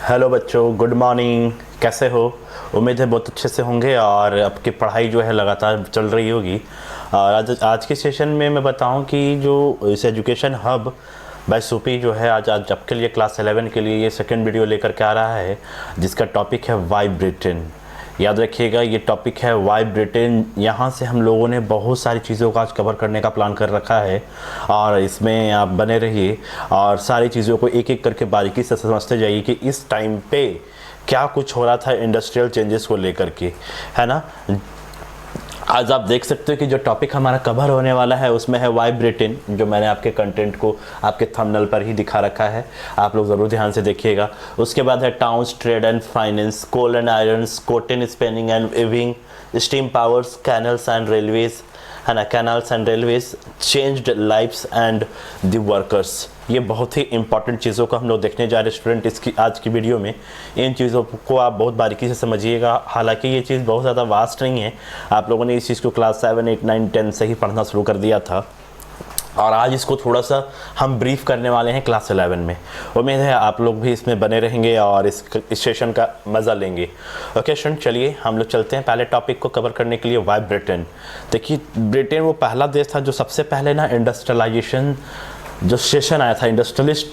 Hello बच्चों, good morning. कैसे हो? उम्मीद है बहुत अच्छे से होंगे और आपकी पढ़ाई जो है लगातार चल रही होगी। और आज के सेशन में मैं बताऊं कि जो इस एजुकेशन हब बाय सूपी जो है आज आज आपके लिए क्लास 11 के लिए ये सेकंड वीडियो लेकर के आ रहा है, जिसका टॉपिक है वाई ब्रिटेन। याद रखिएगा, ये टॉपिक है वाई ब्रिटेन। यहाँ से हम लोगों ने बहुत सारी चीज़ों का आज कवर करने का प्लान कर रखा है और इसमें आप बने रहिए और सारी चीज़ों को एक एक करके बारीकी से समझते जाइए कि इस टाइम पे क्या कुछ हो रहा था इंडस्ट्रियल चेंजेस को लेकर के, है ना। आज आप देख सकते हो कि जो टॉपिक हमारा कवर होने वाला है उसमें है वाई ब्रिटेन, जो मैंने आपके कंटेंट को आपके थंबनेल पर ही दिखा रखा है, आप लोग ज़रूर ध्यान से देखिएगा। उसके बाद है towns, trade and finance, coal and irons, cotton spinning and weaving, steam powers, canals and railways, है ना, canals and railways, changed lifes and the workers. ये बहुत ही इंपॉर्टेंट चीज़ों को हम लोग देखने जा रहे हैं स्टूडेंट इसकी आज की वीडियो में। इन चीज़ों को आप बहुत बारीकी से समझिएगा। हालांकि ये चीज़ बहुत ज़्यादा वास्ट नहीं है, आप लोगों ने इस चीज़ को क्लास 7, 8, 9, 10 से ही पढ़ना शुरू कर दिया था और आज इसको थोड़ा सा हम ब्रीफ करने वाले हैं क्लास 11 में। उम्मीद है आप लोग भी इसमें बने रहेंगे और इस सेशन का मज़ा लेंगे। ओके स्टूडेंट, चलिए हम लोग चलते हैं पहले टॉपिक को कवर करने के लिए, वाई ब्रिटेन। देखिए, ब्रिटेन वो पहला देश था जो सबसे पहले ना इंडस्ट्रियलाइजेशन जो सेशन आया था, इंडस्ट्रियलिस्ट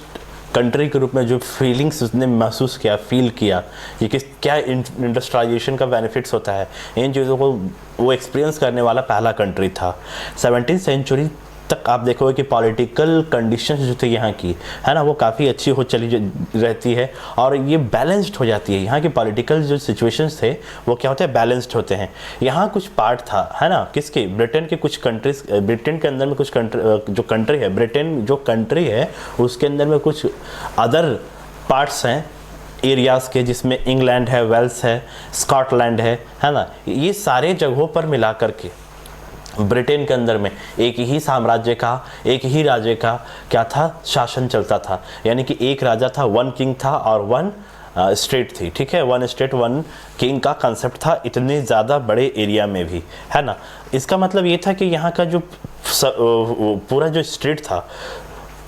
कंट्री के रूप में जो फीलिंग्स उसने महसूस किया, फील किया कि क्या इंडस्ट्रियलाइजेशन का बेनिफिट्स होता है, इन चीज़ों को वो एक्सपीरियंस करने वाला पहला कंट्री था। 17वीं सेंचुरी तक आप देखोगे कि पॉलिटिकल कंडीशंस जो थी यहाँ की, है ना, वो काफ़ी अच्छी हो चली रहती है और ये बैलेंस्ड हो जाती है। यहाँ के पॉलिटिकल जो सिचुएशंस थे वो क्या होते हैं, बैलेंस्ड होते हैं। यहाँ कुछ पार्ट था, है ना, किसके, ब्रिटेन के कुछ कंट्रीज, ब्रिटेन के अंदर में कुछ जो कंट्री है, ब्रिटेन जो कंट्री है उसके अंदर में कुछ अदर पार्ट्स हैं एरियाज़ के, जिसमें इंग्लैंड है, वेल्स है, स्कॉटलैंड है ना। ये सारे जगहों पर मिला करके ब्रिटेन के अंदर में एक ही साम्राज्य का, एक ही राज्य का क्या था, शासन चलता था। यानी कि एक राजा था, वन किंग था और वन स्टेट थी। ठीक है, वन स्टेट वन किंग का कंसेप्ट था इतने ज़्यादा बड़े एरिया में भी, है ना। इसका मतलब ये था कि यहाँ का जो पूरा जो स्टेट था,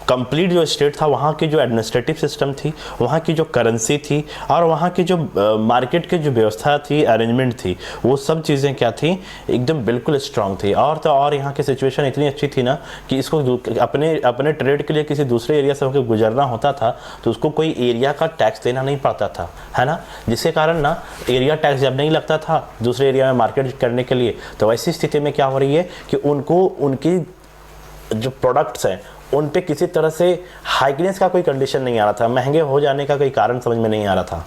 कंप्लीट जो स्टेट था, वहाँ की जो एडमिनिस्ट्रेटिव सिस्टम थी, वहाँ की जो करेंसी थी और वहाँ की जो मार्केट की जो व्यवस्था थी, अरेंजमेंट थी, वो सब चीज़ें क्या थी, एकदम बिल्कुल स्ट्रांग थी। और तो और यहाँ की सिचुएशन इतनी अच्छी थी ना कि इसको अपने ट्रेड के लिए किसी दूसरे एरिया से होकर गुजरना होता था तो उसको कोई एरिया का टैक्स देना नहीं पड़ता था, है ना। जिसके कारण ना एरिया टैक्स जब नहीं लगता था दूसरे एरिया में मार्केट करने के लिए, तो ऐसी स्थिति में क्या हो रही है कि उनको उनकी जो प्रोडक्ट्स हैं उन पे किसी तरह से हाइकनेस का कोई कंडीशन नहीं आ रहा था, महंगे हो जाने का कोई कारण समझ में नहीं आ रहा था।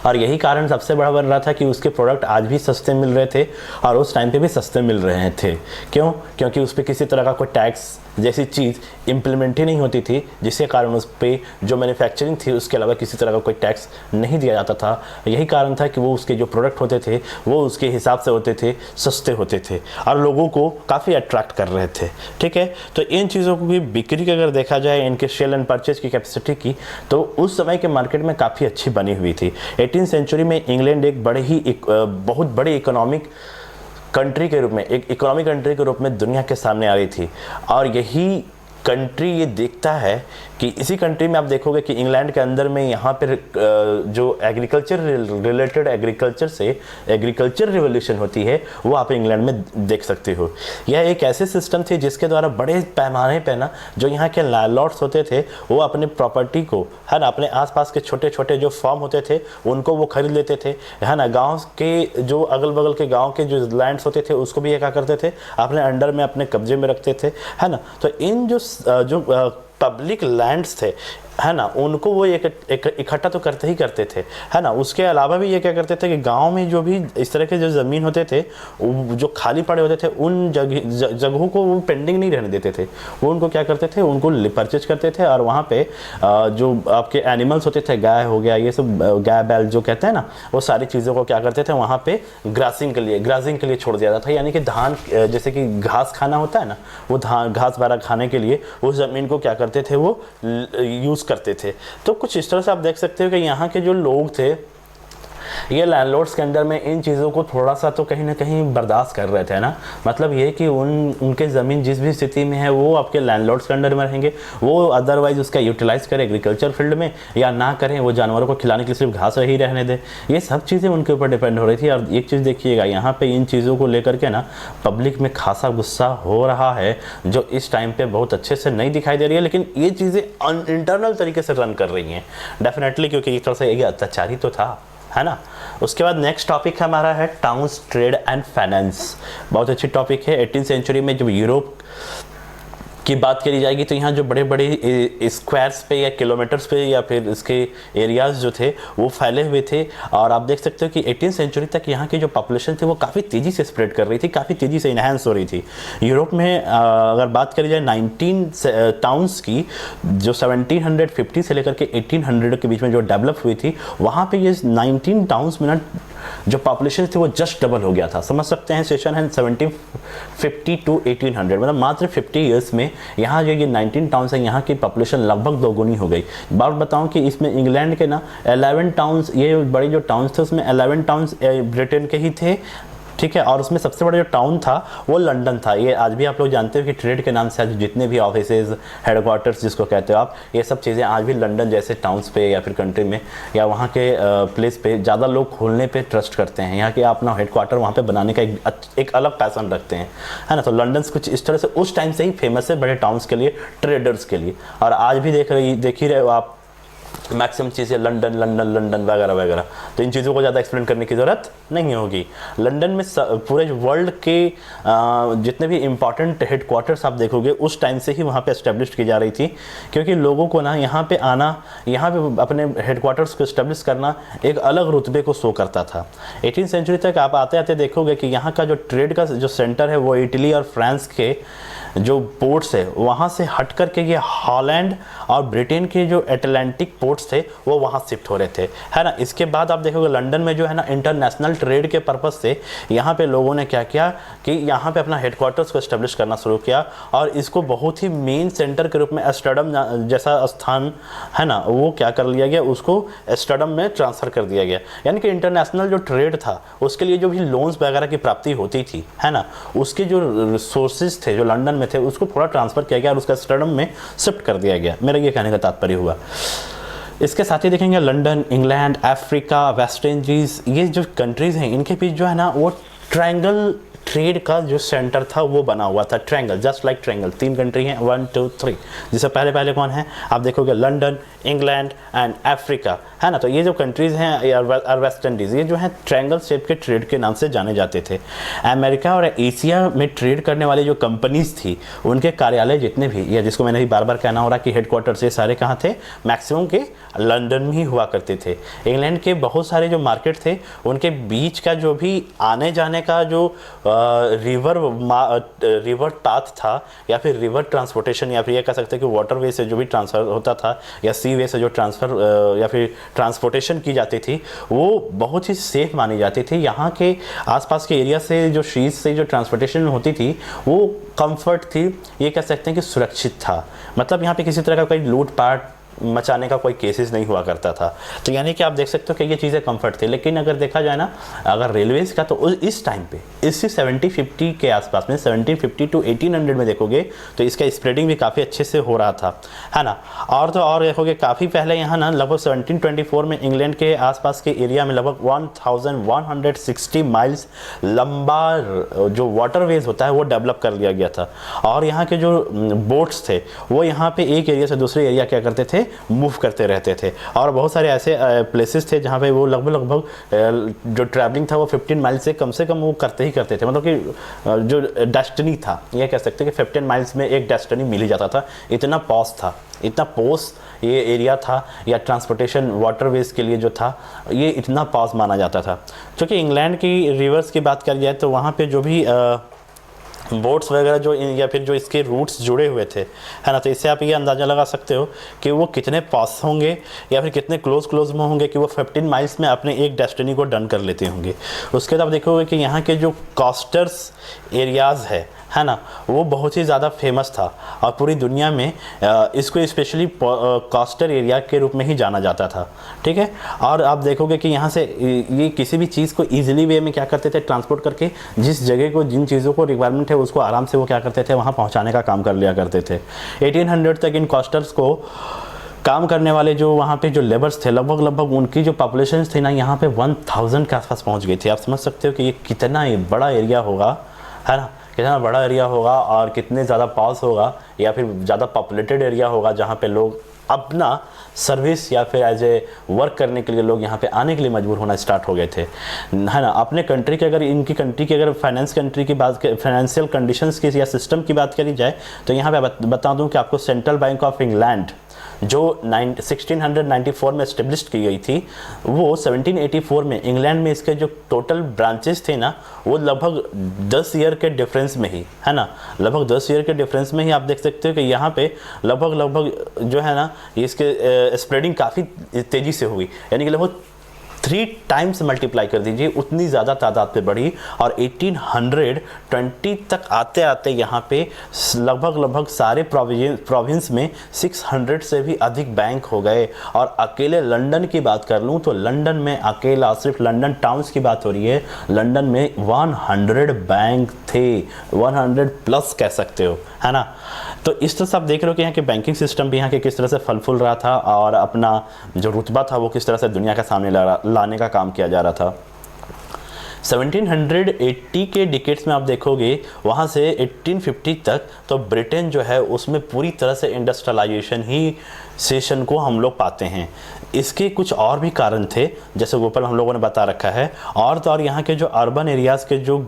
और यही कारण सबसे बड़ा बन रहा था कि उसके प्रोडक्ट आज भी सस्ते मिल रहे थे और उस टाइम पे भी सस्ते मिल रहे थे। क्यों? क्योंकि उस पर किसी तरह का कोई टैक्स जैसी चीज़ इम्प्लीमेंट ही नहीं होती थी, जिसके कारण उस पर जो मैन्युफैक्चरिंग थी उसके अलावा किसी तरह का कोई टैक्स नहीं दिया जाता था। यही कारण था कि वो उसके जो प्रोडक्ट होते थे वो उसके हिसाब से होते थे, सस्ते होते थे और लोगों को काफ़ी अट्रैक्ट कर रहे थे। ठीक है, तो इन चीज़ों की बिक्री की अगर देखा जाए, इनके सेल एंड परचेज की कैपेसिटी की, तो उस समय के मार्केट में काफ़ी अच्छी बनी हुई थी। 18वीं सेंचुरी में इंग्लैंड एक बहुत बड़ी इकोनॉमिक कंट्री के रूप में, एक इकोनॉमिक कंट्री के रूप में दुनिया के सामने आ रही थी। और यही कंट्री ये देखता है कि इसी कंट्री में आप देखोगे कि इंग्लैंड के अंदर में यहाँ पर जो एग्रीकल्चर रिलेटेड एग्रीकल्चर रिवोल्यूशन होती है वो आप इंग्लैंड में देख सकते हो। यह एक ऐसे सिस्टम थी जिसके द्वारा बड़े पैमाने पे ना जो यहाँ के लैंडलॉर्ड्स होते थे वो अपने प्रॉपर्टी को, है ना, अपने आसपास के छोटे छोटे जो फार्म होते थे उनको वो खरीद लेते थे, है ना। गाँव के जो अगल बगल के गाँव के जो लैंड्स होते थे उसको भी ये क्या करते थे, अपने अंडर में, अपने कब्जे में रखते थे, है ना। तो इन जो पब्लिक लैंड्स थे, है ना, उनको वो इकट्ठा तो करते ही करते थे, है ना। उसके अलावा भी ये क्या करते थे कि गांव में जो भी इस तरह के जो ज़मीन होते थे, जो खाली पड़े होते थे, उन जगहों को वो पेंडिंग नहीं रहने देते थे। वो उनको क्या करते थे, उनको परचेज करते थे और वहाँ पे जो आपके एनिमल्स होते थे, गाय हो गया, ये सब गाय बैल जो कहते हैं ना, वो सारी चीज़ों को क्या करते थे वहाँ पे ग्रासिंग के लिए छोड़ दिया जाता था। यानी कि धान, जैसे कि घास खाना होता है ना, वो घास बारा खाने के लिए उस ज़मीन को क्या करते थे, वो यूज़ करते थे। तो कुछ इस तरह से आप देख सकते हो कि यहाँ के जो लोग थे ये लैंडलॉर्ड्स के अंडर में इन चीज़ों को थोड़ा सा तो कहीं ना कहीं बर्दाश्त कर रहे थे ना। मतलब ये कि उनके ज़मीन जिस भी स्थिति में है वो आपके लैंडलॉर्ड्स के अंडर में रहेंगे, वो अदरवाइज उसका यूटिलाइज़ करें एग्रीकल्चर फील्ड में या ना करें, वो जानवरों को खिलाने के लिए सिर्फ घास ही रहने दें। ये सब चीज़ें उनके ऊपर डिपेंड हो रही थी। और एक चीज़ देखिएगा यहाँ पे इन चीज़ों को लेकर के ना पब्लिक में खासा गुस्सा हो रहा है, जो इस टाइम पे बहुत अच्छे से नहीं दिखाई दे रही है, लेकिन ये चीज़ें इंटरनल तरीके से रन कर रही हैं डेफिनेटली, क्योंकि एक तरह से ये अत्याचारी तो था, है ना। उसके बाद नेक्स्ट टॉपिक हमारा है टाउन्स, ट्रेड एंड फाइनेंस। बहुत अच्छी टॉपिक है। 18th सेंचुरी में जब यूरोप की बात करी जाएगी तो यहाँ जो बड़े बड़े स्क्वायर्स पे या किलोमीटर्स पे या फिर इसके एरियाज़ जो थे वो फैले हुए थे। और आप देख सकते हो कि 18th सेंचुरी तक यहाँ की जो पॉपुलेशन थी वो काफ़ी तेज़ी से स्प्रेड कर रही थी, काफ़ी तेज़ी से इन्हांस हो रही थी। यूरोप में अगर बात करी जाए 19 टाउन्स की, जो 1750 से लेकर के 1800 के बीच में जो डेवलप हुई थी, वहाँ पर ये 19 टाउन्स में ना जो पॉपुलेशन थी वो जस्ट डबल हो गया था। समझ सकते हैं सेशन है 1750 to 1800, मतलब मात्र 50 ईयर्स में यहाँ जो ये 19 टाउन्स है यहाँ की पॉपुलेशन लगभग दोगुनी हो गई। बात बताऊँ कि इसमें इंग्लैंड के ना 11 टाउन्स, ये बड़े जो टाउन्स थे उसमें 11 टाउन्स ब्रिटेन के ही थे, ठीक है। और उसमें सबसे बड़ा जो टाउन था वो लंदन था। ये आज भी आप लोग जानते हो कि ट्रेड के नाम से आज जितने भी ऑफिसेज, हेडक्वार्टर्स जिसको कहते हो आप, ये सब चीज़ें आज भी लंदन जैसे टाउन्स पे या फिर कंट्री में या वहाँ के प्लेस पे ज़्यादा लोग खोलने पे ट्रस्ट करते हैं। यहाँ के अपना हेडक्वार्टर वहाँ पे बनाने का एक अलग पैसन रखते हैं, है ना। तो लंदन कुछ इस तरह से उस टाइम से ही फेमस है बड़े टाउन्स के लिए, ट्रेडर्स के लिए। और आज भी देख ही रहे हो आप मैक्सिमम चीज़ें लंदन लंदन लंदन वगैरह वगैरह, तो इन चीज़ों को ज़्यादा एक्सप्लेन करने की ज़रूरत नहीं होगी। लंदन में पूरे वर्ल्ड के जितने भी इम्पॉर्टेंट हेडक्वार्टर्स आप देखोगे उस टाइम से ही वहाँ पे एस्टेब्लिश की जा रही थी, क्योंकि लोगों को ना यहाँ पे आना, यहाँ पे अपने हेडक्वार्टर्स को एस्टेब्लिश करना एक अलग रुतबे को शो करता था। 18th सेंचुरी तक आप आते आते देखोगे कि यहाँ का जो ट्रेड का जो सेंटर है वो इटली और फ्रांस के जो पोर्ट्स है वहाँ से हट करके ये हॉलैंड और ब्रिटेन के जो अटलांटिक पोर्ट्स थे वो वहाँ शिफ्ट हो रहे थे, है ना। इसके बाद आप देखोगे लंदन में जो है ना इंटरनेशनल ट्रेड के पर्पस से यहाँ पे लोगों ने क्या किया कि यहाँ पे अपना हेडक्वार्टर्स को एस्टेब्लिश करना शुरू किया और इसको बहुत ही मेन सेंटर के रूप में एम्स्टर्डम जैसा स्थान है ना वो क्या कर लिया गया, उसको एम्स्टर्डम में ट्रांसफ़र कर दिया गया। यानी कि इंटरनेशनल जो ट्रेड था उसके लिए जो भी लोन्स वगैरह की प्राप्ति होती थी, है ना, उसके जो रिसोर्सेज थे जो लंदन में थे उसको थोड़ा ट्रांसफ़र किया गया और उसका एम्स्टर्डम में शिफ्ट कर दिया गया। मेरा ये कहने का तात्पर्य हुआ। इसके साथ ही देखेंगे London, England, Africa, West Indies, ये जो कंट्रीज़ हैं इनके बीच जो है ना वो ट्रायंगल ट्रेड का जो सेंटर था वो बना हुआ था। Triangle, just like triangle, 3 country हैं, 1 2 3, जिससे पहले कौन है आप देखोगे लंदन, इंग्लैंड एंड अफ्रीका, है ना। तो ये जो कंट्रीज़ हैं और वेस्ट इंडीज़, ये जो है ट्रायंगल शेप के ट्रेड के नाम से जाने जाते थे। अमेरिका और एशिया में ट्रेड करने वाली जो कंपनीज थी उनके कार्यालय जितने भी, या जिसको मैंने भी बार बार कहना हो रहा कि हेडक्वार्टर से सारे कहाँ थे, मैक्सिमम के लंदन में ही हुआ करते थे। इंग्लैंड के बहुत सारे जो मार्केट थे उनके बीच का जो भी आने जाने का जो रिवर पाथ था या फिर रिवर ट्रांसपोर्टेशन या फिर ये कह सकते हैं कि वाटर वे से जो भी ट्रांसफ़र होता था या सी वे से जो ट्रांसफ़र या फिर ट्रांसपोर्टेशन की जाती थी वो बहुत ही सेफ मानी जाती थी। यहाँ के आसपास के एरिया से जो शीज से जो ट्रांसपोर्टेशन होती थी वो कंफर्ट थी, ये कह सकते हैं कि सुरक्षित था। मतलब यहाँ पे किसी तरह का कोई लूटपाट मचाने का कोई केसेस नहीं हुआ करता था। तो यानी कि आप देख सकते हो कि ये चीज़ें कंफर्ट थी। लेकिन अगर देखा जाए ना अगर रेलवेज़ का, तो इस टाइम पे इसी 1750 के आसपास में 1750 to 1800 में देखोगे तो इसका स्प्रेडिंग भी काफ़ी अच्छे से हो रहा था, है ना। और तो और देखोगे काफ़ी पहले यहाँ ना लगभग 1724 में इंग्लैंड के आसपास के एरिया में लगभग 1160 माइल्स लंबा जो वाटरवेज होता है वो डेवलप कर लिया गया था। और यहाँ के जो बोट्स थे वो यहाँ पे एक एरिया से दूसरे एरिया क्या करते थे, मूव करते रहते थे। और बहुत सारे ऐसे प्लेसेस थे जहाँ पे वो लगभग जो ट्रैवलिंग था वो 15 माइल से कम वो करते थे। मतलब कि जो डेस्टिनी था ये कह सकते हैं कि 15 माइल्स में एक डेस्टिनी मिल ही जाता था। इतना पॉस ये एरिया था या ट्रांसपोर्टेशन वाटरवेज के लिए जो था ये इतना पॉस माना जाता था। क्योंकि इंग्लैंड की रिवर्स की बात करी जाए तो वहाँ पे जो भी बोट्स वगैरह जो या फिर जो इसके रूट्स जुड़े हुए थे, है ना, तो इससे आप ये अंदाज़ा लगा सकते हो कि वो कितने पास होंगे या फिर कितने क्लोज में होंगे कि वो 15 माइल्स में अपने एक डेस्टिनी को डन कर लेते होंगे। उसके बाद आप देखोगे कि यहाँ के जो कोस्टर्स एरियाज़ है ना, वो बहुत ही ज़्यादा फेमस था और पूरी दुनिया में इसको स्पेशली कोस्टल एरिया के रूप में ही जाना जाता था, ठीक है। और आप देखोगे कि यहाँ से ये किसी भी चीज़ को ईजिली वे में क्या करते थे, ट्रांसपोर्ट करके जिस जगह को जिन चीज़ों को रिक्वायरमेंट है उसको आराम से वो क्या करते थे, वहाँ पहुँचाने का काम कर लिया करते थे। 1800 तक इन कोस्टर्स को काम करने वाले जो वहाँ पे जो लेबर्स थे, लगभग उनकी जो पॉपुलेशन थी ना, यहाँ पे 1000 के आसपास पहुँच गई थी। आप समझ सकते हो कि ये कितना बड़ा एरिया होगा, है ना, कितना बड़ा एरिया होगा और कितने ज़्यादा पास होगा या फिर ज़्यादा पॉपुलेटेड एरिया होगा जहाँ पे लोग अपना सर्विस या फिर एज ए वर्क करने के लिए लोग यहाँ पे आने के लिए मजबूर होना स्टार्ट हो गए थे, है ना। अपने कंट्री के अगर इनकी कंट्री की अगर फाइनेंशियल कंडीशंस की या सिस्टम की बात करी जाए तो यहाँ पे बता दूँ कि आपको सेंट्रल बैंक ऑफ इंग्लैंड जो 1694 में इस्टेब्लिश की गई थी, वो 1784 में इंग्लैंड में इसके जो टोटल ब्रांचेस थे ना, वो लगभग 10 ईयर के डिफरेंस में ही, है ना, लगभग 10 ईयर के डिफरेंस में ही आप देख सकते हो कि यहाँ पे लगभग जो है ना, इसके स्प्रेडिंग काफ़ी तेज़ी से हुई, यानी कि लगभग 3 टाइम्स मल्टीप्लाई कर दीजिए, उतनी ज़्यादा तादाद पे बढ़ी। और 1820 तक आते आते यहाँ पे लगभग सारे प्रोविंस में 600 से भी अधिक बैंक हो गए। और अकेले लंदन की बात कर लूँ तो लंदन में अकेला, सिर्फ लंदन टाउन्स की बात हो रही है, लंदन में 100 बैंक थे, 100 प्लस कह सकते हो, है ना। तो इस तरह से आप देख रहे हो कि यहाँ के बैंकिंग सिस्टम भी यहाँ के किस तरह से फल फूल रहा था और अपना जो रुतबा था वो किस तरह से दुनिया के सामने लाने का काम किया जा रहा था। 1780 के डिकेड्स में आप देखोगे वहाँ से 1850 तक तो ब्रिटेन जो है उसमें पूरी तरह से इंडस्ट्रियलाइजेशन ही सेशन को हम लोग पाते हैं। इसके कुछ और भी कारण थे, जैसे ऊपर हम लोगों ने बता रखा है। और तो और यहाँ के जो अर्बन एरियाज़ के जो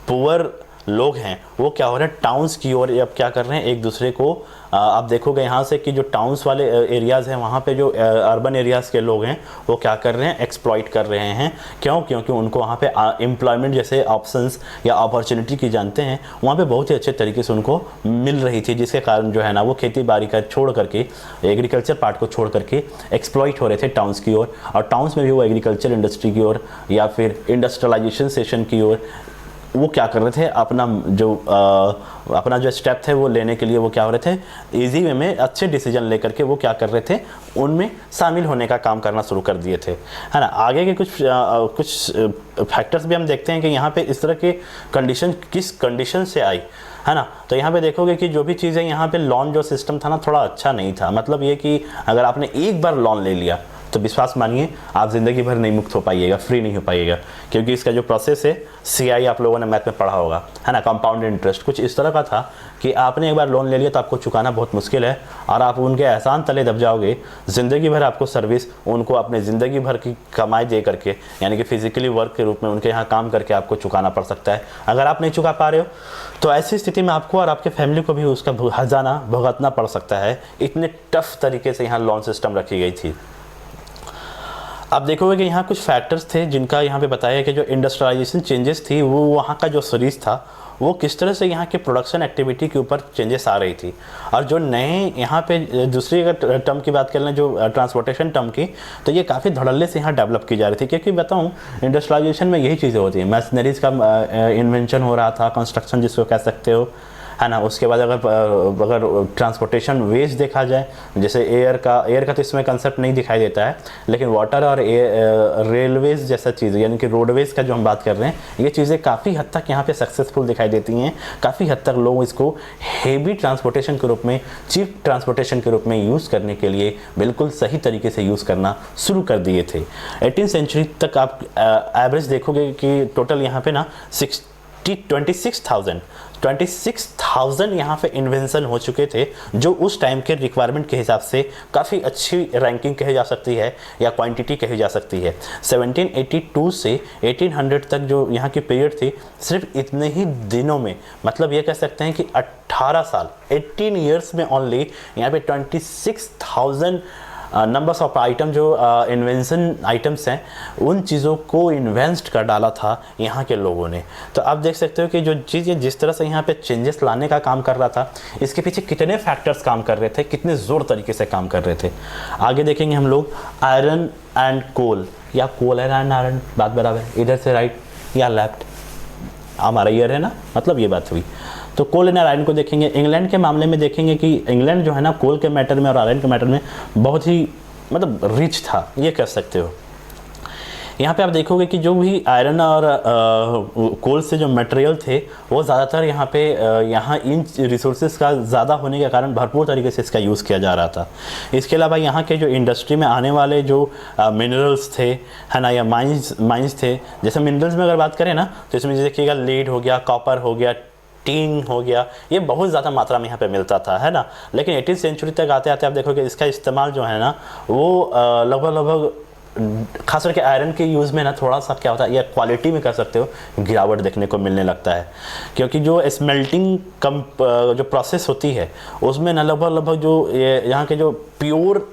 पुअर लोग हैं वो क्या हो रहे हैं, टाउन्स की ओर अब क्या कर रहे हैं, एक दूसरे को आप देखोगे यहाँ से कि जो टाउन्स वाले एरियाज़ हैं वहाँ पे जो अर्बन एरियाज़ के लोग हैं वो क्या कर रहे हैं, एक्सप्लॉइट कर रहे हैं। क्यों? क्योंकि उनको वहाँ पे एम्प्लॉयमेंट जैसे ऑप्शंस या अपॉर्चुनिटी की जानते हैं, वहाँ पे बहुत ही अच्छे तरीके से उनको मिल रही थी, जिसके कारण जो है ना वो खेती बाड़ी का छोड़ करके, एग्रीकल्चर पार्ट को छोड़ करके एक्सप्लॉइट हो रहे थे टाउन्स की ओर। और टाउन्स में भी वो एग्रीकल्चर इंडस्ट्री की ओर या फिर इंडस्ट्रियलाइजेशन सेशन की ओर वो क्या कर रहे थे, अपना जो स्टेप थे वो लेने के लिए वो क्या हो रहे थे, इजी वे में अच्छे डिसीजन लेकर के वो क्या कर रहे थे, उनमें शामिल होने का काम करना शुरू कर दिए थे, है ना। आगे के कुछ फैक्टर्स भी हम देखते हैं कि यहाँ पे इस तरह के कंडीशन किस कंडीशन से आई, है ना। तो यहाँ पे देखोगे कि जो भी चीज़ें यहाँ पे लोन जो सिस्टम था ना थोड़ा अच्छा नहीं था। मतलब ये कि अगर आपने एक बार लोन ले लिया तो विश्वास मानिए आप ज़िंदगी भर नहीं मुक्त हो पाइएगा, फ्री नहीं हो पाइएगा, क्योंकि इसका जो प्रोसेस है CI आप लोगों ने मैथ में पढ़ा होगा, है ना, कंपाउंड इंटरेस्ट कुछ इस तरह का था कि आपने एक बार लोन ले लिया तो आपको चुकाना बहुत मुश्किल है और आप उनके एहसान तले दब जाओगे। ज़िंदगी भर आपको सर्विस उनको अपने ज़िंदगी भर की कमाई दे करके, यानी कि फिजिकली वर्क के रूप में उनके यहाँ काम करके आपको चुकाना पड़ सकता है। अगर आप नहीं चुका पा रहे हो तो ऐसी स्थिति में आपको और आपके फैमिली को भी उसका हर्जाना भुगतना पड़ सकता है। इतने टफ तरीके से यहाँ लोन सिस्टम रखी गई थी। आप देखोगे कि यहाँ कुछ फैक्टर्स थे जिनका यहाँ पे बताया कि जो इंडस्ट्रियलाइजेशन चेंजेस थी वो वहाँ का जो सीरीज़ था वो किस तरह से यहाँ के प्रोडक्शन एक्टिविटी के ऊपर चेंजेस आ रही थी। और जो नए यहाँ पे दूसरी अगर टर्म की बात कर लें जो ट्रांसपोर्टेशन टर्म की, तो ये काफ़ी धड़ल्ले से यहाँ डेवलप की जा रही थी। क्योंकि बताऊँ इंडस्ट्रियलाइजेशन में यही चीज़ें होती हैं, मशीनरीज़ का इन्वेंशन हो रहा था, कंस्ट्रक्शन जिसको कह सकते हो, है ना। उसके बाद अगर ट्रांसपोर्टेशन वेज देखा जाए, जैसे एयर का तो इसमें कंसेप्ट नहीं दिखाई देता है, लेकिन वाटर और रेलवेज जैसा चीज़, यानी कि रोडवेज का जो हम बात कर रहे हैं, ये चीज़ें काफ़ी हद तक यहाँ पे सक्सेसफुल दिखाई देती हैं। काफ़ी हद तक लोग इसको हेवी ट्रांसपोर्टेशन के रूप में, चीप ट्रांसपोर्टेशन के रूप में यूज़ करने के लिए बिल्कुल सही तरीके से यूज़ करना शुरू कर दिए थे। 18वीं सेंचुरी तक आप एवरेज देखोगे कि टोटल यहाँ पे ना 26,000 यहाँ पे इन्वेंशन हो चुके थे, जो उस टाइम के रिक्वायरमेंट के हिसाब से काफ़ी अच्छी रैंकिंग कही जा सकती है या क्वांटिटी कही जा सकती है। 1782 से 1800 तक जो यहाँ की पीरियड थी, सिर्फ इतने ही दिनों में, मतलब ये कह सकते हैं कि 18 साल 18 ईयर्स में ओनली यहाँ पे 26,000 नंबर्स ऑफ आइटम जो इन्वेंशन आइटम्स हैं उन चीज़ों को इन्वेस्ट कर डाला था यहाँ के लोगों ने। तो आप देख सकते हो कि जो चीज़ें जिस तरह से यहाँ पे चेंजेस लाने का काम कर रहा था, इसके पीछे कितने फैक्टर्स काम कर रहे थे, कितने ज़ोर तरीके से काम कर रहे थे। आगे देखेंगे हम लोग आयरन एंड कोल, या कोल एंड आयरन, बात बराबर, इधर से राइट या लेफ्ट, हमारा ईयर है ना, मतलब ये बात हुई। तो कोल एंड आयरन को देखेंगे। इंग्लैंड के मामले में देखेंगे कि इंग्लैंड जो है ना कोल के मैटर में और आयरन के मैटर में बहुत ही मतलब रिच था, ये कह सकते हो। यहाँ पे आप देखोगे कि जो भी आयरन और कोल से जो मटेरियल थे वो ज़्यादातर यहाँ पे यहाँ इन रिसोर्सेज का ज़्यादा होने के कारण भरपूर तरीके से इसका यूज़ किया जा रहा था। इसके अलावा यहाँ के जो इंडस्ट्री में आने वाले जो मिनरल्स थे, है ना, या माइंस थे, जैसे मिनरल्स में अगर बात करें ना तो इसमें देखिएगा लीड हो गया, कॉपर हो गया, टीन हो गया, ये बहुत ज़्यादा मात्रा में यहाँ पे मिलता था, है ना। लेकिन 18वीं सेंचुरी तक आते आते आप देखोगे इसका इस्तेमाल जो है ना वो लगभग खास करके आयरन के यूज़ में ना थोड़ा सा क्या होता है, या क्वालिटी में कह सकते हो गिरावट देखने को मिलने लगता है, क्योंकि जो स्मेल्टिंग जो प्रोसेस होती है उसमें ना लगभग जो यहाँ के जो प्योर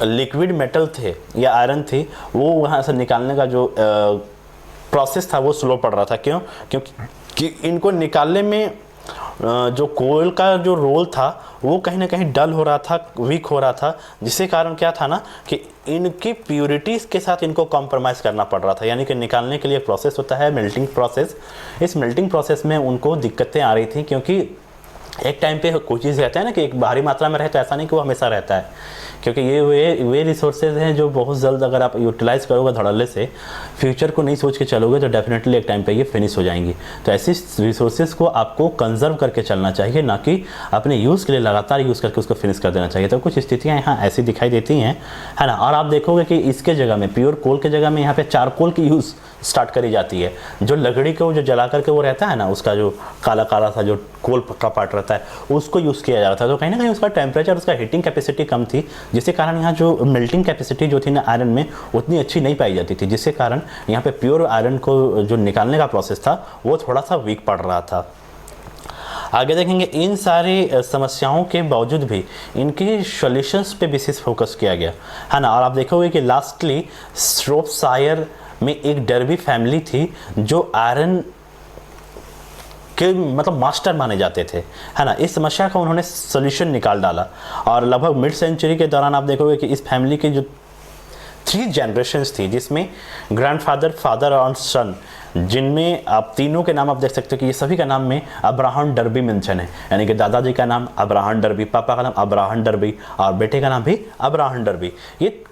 लिक्विड मेटल थे या आयरन थी वो वहाँ से निकालने का जो प्रोसेस था वो स्लो पड़ रहा था। क्यों? क्योंकि इनको निकालने में जो कोल का जो रोल था वो कहीं ना कहीं डल हो रहा था, वीक हो रहा था, जिसके कारण क्या था ना कि इनकी प्योरिटीज़ के साथ इनको कॉम्प्रोमाइज़ करना पड़ रहा था। यानी कि निकालने के लिए प्रोसेस होता है मेल्टिंग प्रोसेस, इस मेल्टिंग प्रोसेस में उनको दिक्कतें आ रही थी, क्योंकि एक टाइम पे कोई चीज़ रहता है ना कि एक भारी मात्रा में रहे तो ऐसा नहीं कि वो हमेशा रहता है, क्योंकि ये वे रिसोर्सेज हैं जो बहुत जल्द अगर आप यूटिलाइज़ करोगे धड़ल्ले से, फ्यूचर को नहीं सोच के चलोगे तो डेफिनेटली एक टाइम पे ये फिनिश हो जाएंगी। तो ऐसी रिसोर्सेज को आपको कंजर्व करके चलना चाहिए, ना कि अपने यूज़ के लिए लगातार यूज़ करके उसको फिनिश कर देना चाहिए। तो कुछ स्थितियाँ यहाँ ऐसी दिखाई देती हैं, है ना। और आप देखोगे कि इसके जगह में प्योर कोल के जगह में यहाँ पे चारकोल की यूज़ स्टार्ट करी जाती है। जो लकड़ी को जो जला करके वो रहता है ना, उसका जो काला काला सा जो कोल का पार्ट रहता है उसको यूज़ किया जा रहा था। तो कहीं ना कहीं उसका टेम्परेचर, उसका हीटिंग कैपेसिटी कम थी, जिसके कारण यहाँ जो मेल्टिंग कैपेसिटी जो थी ना आयरन में उतनी अच्छी नहीं पाई जाती थी, जिसके कारण यहाँ पे प्योर आयरन को जो निकालने का प्रोसेस था वो थोड़ा सा वीक पड़ रहा था। आगे देखेंगे इन सारी समस्याओं के बावजूद भी इनके सॉल्यूशंस पे विशेष फोकस किया गया, है ना। और आप देखोगे कि लास्टली श्रोपशायर में एक डर्बी फैमिली थी जो आयरन के मतलब मास्टर माने जाते थे, है ना। इस समस्या का उन्होंने सोल्यूशन निकाल डाला, और लगभग मिड सेंचुरी के दौरान आप देखोगे कि इस फैमिली की जो 3 जनरेशन्स थी, जिसमें ग्रैंडफादर, फादर और सन, जिनमें आप तीनों के नाम आप देख सकते हो कि ये सभी का नाम में अब्राहम डर्बी मेंशन है। यानी कि दादाजी का नाम अब्राहम डर्बी, पापा का नाम अब्राहम डर्बी और बेटे का नाम भी अब्राहम डर्बी। ये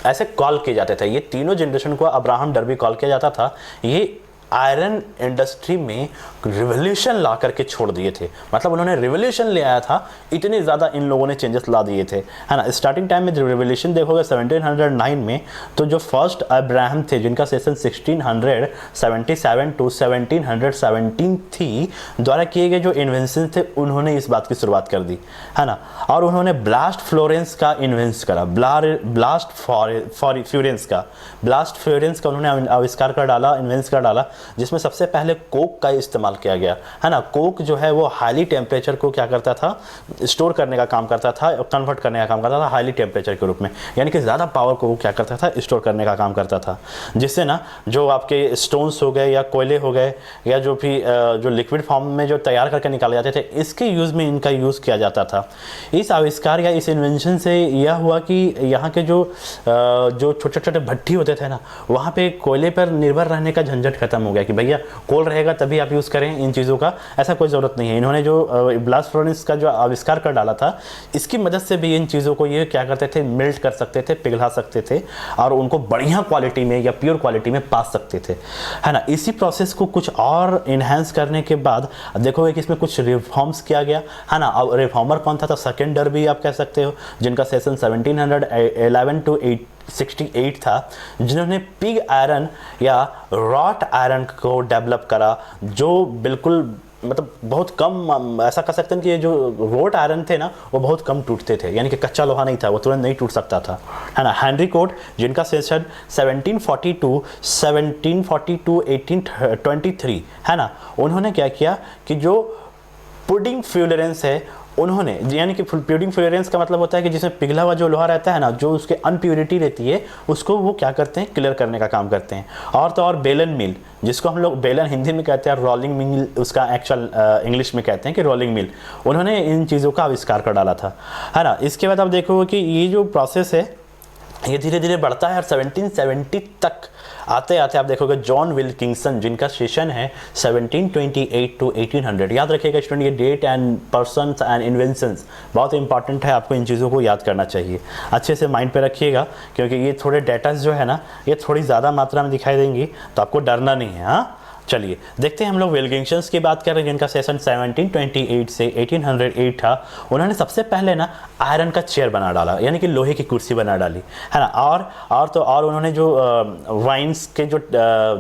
ऐसे कॉल किए जाते थे, ये तीनों जनरेशन को अब्राहम डर्बी कॉल किया जाता था। ये आयरन इंडस्ट्री में रिवोल्यूशन ला करके छोड़ दिए थे, मतलब उन्होंने रिवोल्यूशन ले आया था, इतने ज़्यादा इन लोगों ने चेंजेस ला दिए थे, है ना। स्टार्टिंग टाइम में जो रिवोल्यूशन देखोगे 1709 में, तो जो फर्स्ट अब्राहम थे जिनका सेशन 1677 टू 1717 थी, द्वारा किए गए जो इन्वेंशन थे उन्होंने इस बात की शुरुआत कर दी, है ना। और उन्होंने ब्लास्ट फ्लोरेंस का इन्वेंट करा, ब्लास्ट फ्लोरेंस का उन्होंने आविष्कार कर डाला, इन्वेंट कर डाला, जिसमें सबसे पहले कोक का इस्तेमाल किया गया, है ना। कोक जो है वो हाईली टेम्परेचर को क्या करता था, स्टोर करने का काम करता था, कन्वर्ट करने का काम करता था हाईली टेम्परेचर के रूप में, यानी कि ज़्यादा पावर को वो क्या करता था, स्टोर करने का काम करता था, जिससे ना जो आपके स्टोन्स हो गए या कोयले हो गए या जो भी जो लिक्विड फॉर्म में जो तैयार करके निकाले जाते थे, इसके यूज़ में इनका यूज़ किया जाता था। इस आविष्कार या इस इन्वेंशन से यह हुआ कि यहाँ के जो छोटे छोटे भट्टी होते थे ना, वहाँ पे कोयले पर निर्भर रहने का झंझट खत्म हो गया कि भैया कोल रहेगा तभी आप यूज़ करें इन चीज़ों का, ऐसा कोई ज़रूरत नहीं है। इन्होंने जो ब्लास्ट फ्लोरेंस का जो आविष्कार कर डाला था, इसकी मदद से भी इन चीज़ों को ये क्या करते थे, मेल्ट कर सकते थे, पिघला सकते थे और उनको बढ़िया क्वालिटी में या प्योर क्वालिटी में पा सकते थे, है ना। इसी प्रोसेस को कुछ और इन्हेंस करने के बाद देखोगे कि इसमें कुछ रिफॉर्म्स किया गया, है ना। अब रिफॉर्मर कौन था, तो सेकेंड डर्बी आप कह सकते हो, जिनका सेशन 1711 टू 68 था, जिन्होंने पिग आयरन या रॉट आयरन को डेवलप करा, जो बिल्कुल मतलब बहुत कम, ऐसा कह सकते हैं कि ये जो रोट आयरन थे ना वो बहुत कम टूटते थे, यानी कि कच्चा लोहा नहीं था, वो तुरंत नहीं टूट सकता था, है ना। हेनरी कोट, जिनका सेशन 1742 1823, है ना, उन्होंने क्या किया कि जो पुडिंग फ्लोरेंस है उन्होंने, यानी कि प्यूरिंग फ्लोरेंस का मतलब होता है कि जिसमें पिघला हुआ जो लोहा रहता है ना, जो उसके अनप्योरिटी रहती है, उसको वो क्या करते हैं, क्लियर करने का काम करते हैं। और तो और बेलन मिल, जिसको हम लोग बेलन हिंदी में कहते हैं, रोलिंग मिल उसका एक्चुअल इंग्लिश में कहते हैं कि रोलिंग मिल, उन्होंने इन चीज़ों का आविष्कार कर डाला था, है ना। इसके बाद आप देखोगे कि ये जो प्रोसेस है ये धीरे धीरे बढ़ता है और 1770 तक आते आते आप देखोगे जॉन विल्किंसन, जिनका सेशन है 1728 टू 1800। याद रखिएगा स्टूडेंट, ये date and persons and inventions बहुत इंपॉर्टेंट है, आपको इन चीज़ों को याद करना चाहिए, अच्छे से माइंड पे रखिएगा, क्योंकि ये थोड़े डेटास जो है ना ये थोड़ी ज़्यादा मात्रा में दिखाई देंगी, तो आपको डरना नहीं है। हाँ, चलिए देखते हैं हम लोग विल्किंसन्स की बात कर रहे हैं, जिनका सेशन 1728 से 1808 था। उन्होंने सबसे पहले ना आयरन का चेयर बना डाला, यानी कि लोहे की कुर्सी बना डाली, है ना। और उन्होंने जो वाइन्स के जो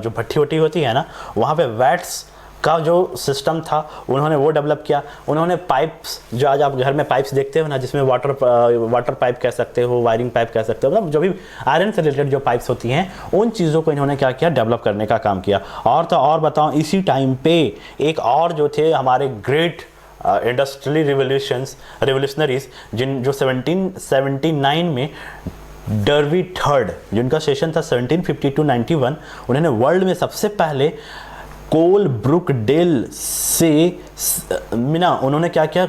भट्टी वट्टी होती है ना, वहाँ पे वैट्स का जो सिस्टम था उन्होंने वो डेवलप किया। उन्होंने पाइप्स, जो आज आप घर में पाइप्स देखते हो ना, जिसमें वाटर पाइप कह सकते हो, वायरिंग पाइप कह सकते हो, मतलब जो भी आयरन से रिलेटेड जो पाइप्स होती हैं, उन चीज़ों को इन्होंने क्या किया, डेवलप करने का काम किया। और तो और बताऊँ, इसी टाइम पे एक और जो थे हमारे ग्रेट इंडस्ट्रियल रिवोल्यूशनरीज, जो 1779 में डर्वी थर्ड, जिनका सेशन था 1750 टू 91, उन्होंने वर्ल्ड में सबसे पहले कोल ब्रुक डेल से मिना, उन्होंने क्या किया,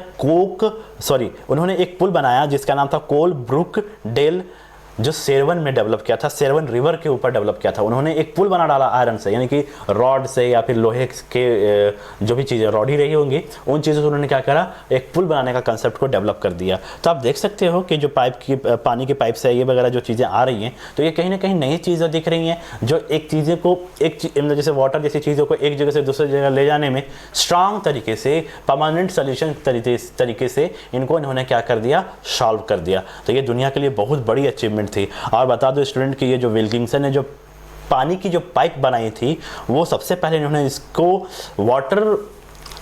उन्होंने एक पुल बनाया जिसका नाम था कोल ब्रुक डेल, जो सेरवन में डेवलप किया था, सेरवन रिवर के ऊपर डेवलप किया था। उन्होंने एक पुल बना डाला आयरन से, यानी कि रॉड से या फिर लोहे के जो भी चीज़ें रॉड ही रही होंगी, उन चीज़ों से उन्होंने क्या करा, एक पुल बनाने का कंसेप्ट को डेवलप कर दिया। तो आप देख सकते हो कि जो पानी के पाइप से ये वगैरह जो चीज़ें आ रही हैं, तो ये कहीं ना कहीं नई चीज़ें दिख रही हैं, जो एक चीज़ें को जैसे वाटर जैसी चीज़ों को एक जगह से दूसरी जगह ले जाने में स्ट्रांग तरीके से, परमानेंट सोल्यूशन तरीके से इनको इन्होंने क्या कर दिया, सॉल्व कर दिया। तो ये दुनिया के लिए बहुत बड़ी अचीवमेंट थी। और बता दो स्टूडेंट कि ये जो विल्किंसन ने जो पानी की जो पाइप बनाई थी, वो सबसे पहले इन्होंने इसको वाटर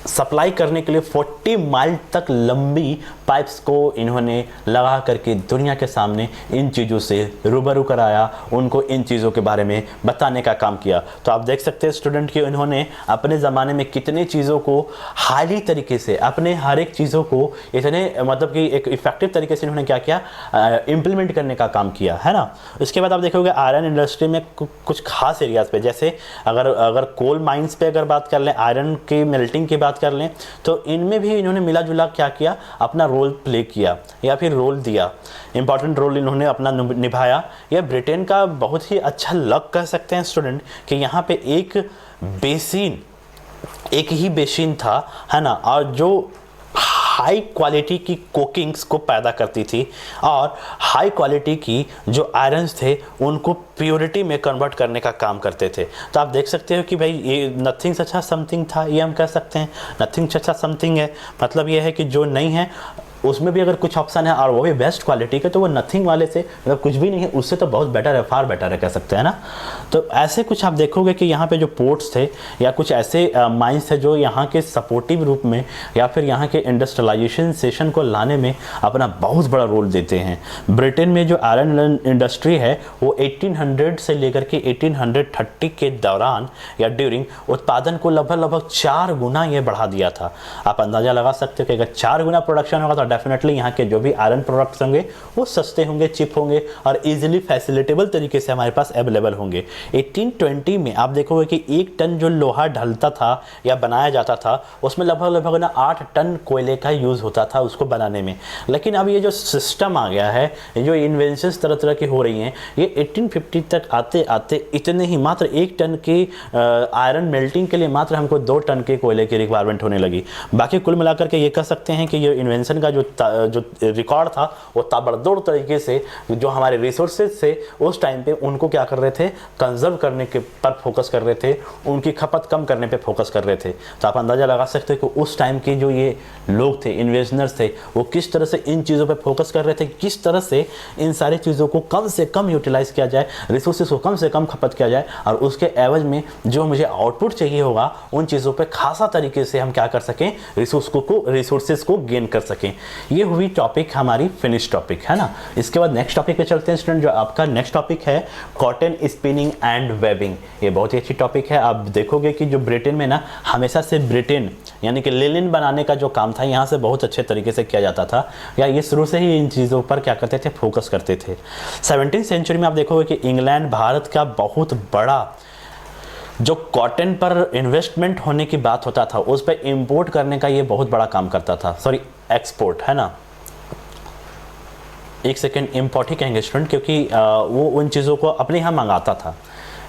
सप्लाई करने के लिए 40 माइल तक लंबी पाइप्स को इन्होंने लगा करके दुनिया के सामने इन चीज़ों से रूबरू कराया, उनको इन चीज़ों के बारे में बताने का काम किया। तो आप देख सकते हैं स्टूडेंट कि इन्होंने अपने ज़माने में कितने चीज़ों को हाईली तरीके से, अपने हर एक चीज़ों को इतने मतलब कि एक इफेक्टिव तरीके से इन्होंने क्या किया, इम्प्लीमेंट करने का काम किया, है ना। उसके बाद आप देखोगे आयरन इंडस्ट्री में कुछ खास एरियाज़ पे, जैसे अगर कोल माइंस पे अगर बात कर लें, आयरन की मेल्टिंग की बात कर लें, तो इनमें भी इन्होंने मिला जुला क्या किया, अपना रोल प्ले किया या फिर रोल दिया, इंपॉर्टेंट रोल इन्होंने अपना निभाया। यह ब्रिटेन का बहुत ही अच्छा लक कह सकते हैं स्टूडेंट कि यहाँ पे एक ही बेसिन था, है ना, और जो हाई क्वालिटी की कोकिंग्स को पैदा करती थी और हाई क्वालिटी की जो आयरन्स थे उनको प्योरिटी में कन्वर्ट करने का काम करते थे। तो आप देख सकते हो कि भाई ये नथिंग अच्छा समथिंग था, ये हम कह सकते हैं नथिंग अच्छा समथिंग है, मतलब ये है कि जो नहीं है उसमें भी अगर कुछ ऑप्शन है और वो भी बेस्ट क्वालिटी के, तो वो नथिंग वाले से मतलब कुछ भी नहीं है, उससे तो बहुत बेटर है, फार बेटर है कह सकते हैं ना। तो ऐसे कुछ आप देखोगे कि यहाँ पे जो पोर्ट्स थे या कुछ ऐसे माइंस थे जो यहाँ के सपोर्टिव रूप में या फिर यहाँ के इंडस्ट्रियलाइजेशन सेशन को लाने में अपना बहुत बड़ा रोल देते हैं। ब्रिटेन में जो आयरन इंडस्ट्री है वो 1800 से लेकर के 1830 के दौरान या ड्यूरिंग उत्पादन को लगभग 4 गुना ये बढ़ा दिया था। आप अंदाज़ा लगा सकते हो कि अगर 4 गुना प्रोडक्शन होगा तो डेफिनेटली यहाँ के जो भी आयरन प्रोडक्ट्स होंगे वो सस्ते होंगे, चिप होंगे और इजीली फैसिलिटेबल तरीके से हमारे पास अवेलेबल होंगे। 1820 में आप देखोगे कि 1 टन जो लोहा ढलता था या बनाया जाता था उसमें लगभग ना 8 टन कोयले का यूज़ होता था उसको बनाने में। लेकिन अब ये जो सिस्टम आ गया है, जो इन्वेंशंस तरह तरह की हो रही हैं, ये 1850 तक आते आते इतने ही मात्र 1 टन की आयरन मेल्टिंग के लिए मात्र हमको 2 टन के कोयले की रिक्वायरमेंट होने लगी। बाकी कुल मिलाकर के ये कह सकते हैं कि ये इन्वेंशन का जो रिकॉर्ड था वो ताबड़तोड़ तरीके से जो हमारे रिसोर्सेज थे उस टाइम पे उनको क्या कर रहे थे, कंजर्व करने के पर फोकस कर रहे थे, उनकी खपत कम करने पे फोकस कर रहे थे। तो आप अंदाज़ा लगा सकते हो कि उस टाइम के जो ये लोग थे, इन्वेस्टर्स थे, वो किस तरह से इन चीज़ों पे फोकस कर रहे थे, किस तरह से इन सारी चीज़ों को कम से कम यूटिलाइज किया जाए, रिसोर्सेज को कम से कम खपत किया जाए और उसके एवज में जो मुझे आउटपुट चाहिए होगा उन चीज़ों पर खासा तरीके से हम क्या कर सकें, रिसोर्सेज को गेन कर सकें। ये हुई टॉपिक हमारी फिनिश टॉपिक, है ना। इसके बाद नेक्स्ट टॉपिक पे चलते हैं स्टूडेंट। जो आपका नेक्स्ट टॉपिक है कॉटन स्पिनिंग एंड वेबिंग। ये बहुत ही अच्छी टॉपिक है। आप देखोगे कि जो ब्रिटेन में ना हमेशा से ब्रिटेन यानी कि लिनन बनाने का जो काम था यहाँ से बहुत अच्छे तरीके से किया जाता था, या ये शुरू से ही इन चीज़ों पर क्या करते थे, फोकस करते थे। 17वीं सेंचुरी में आप देखोगे कि इंग्लैंड भारत का बहुत बड़ा जो कॉटन पर इन्वेस्टमेंट होने की बात होता था उस पर इंपोर्ट करने का ये बहुत बड़ा काम करता था, सॉरी एक्सपोर्ट, है ना। एक सेकेंड, इम्पोर्ट ही कहेंगे स्टूडेंट, क्योंकि वो उन चीज़ों को अपने यहाँ मंगाता था।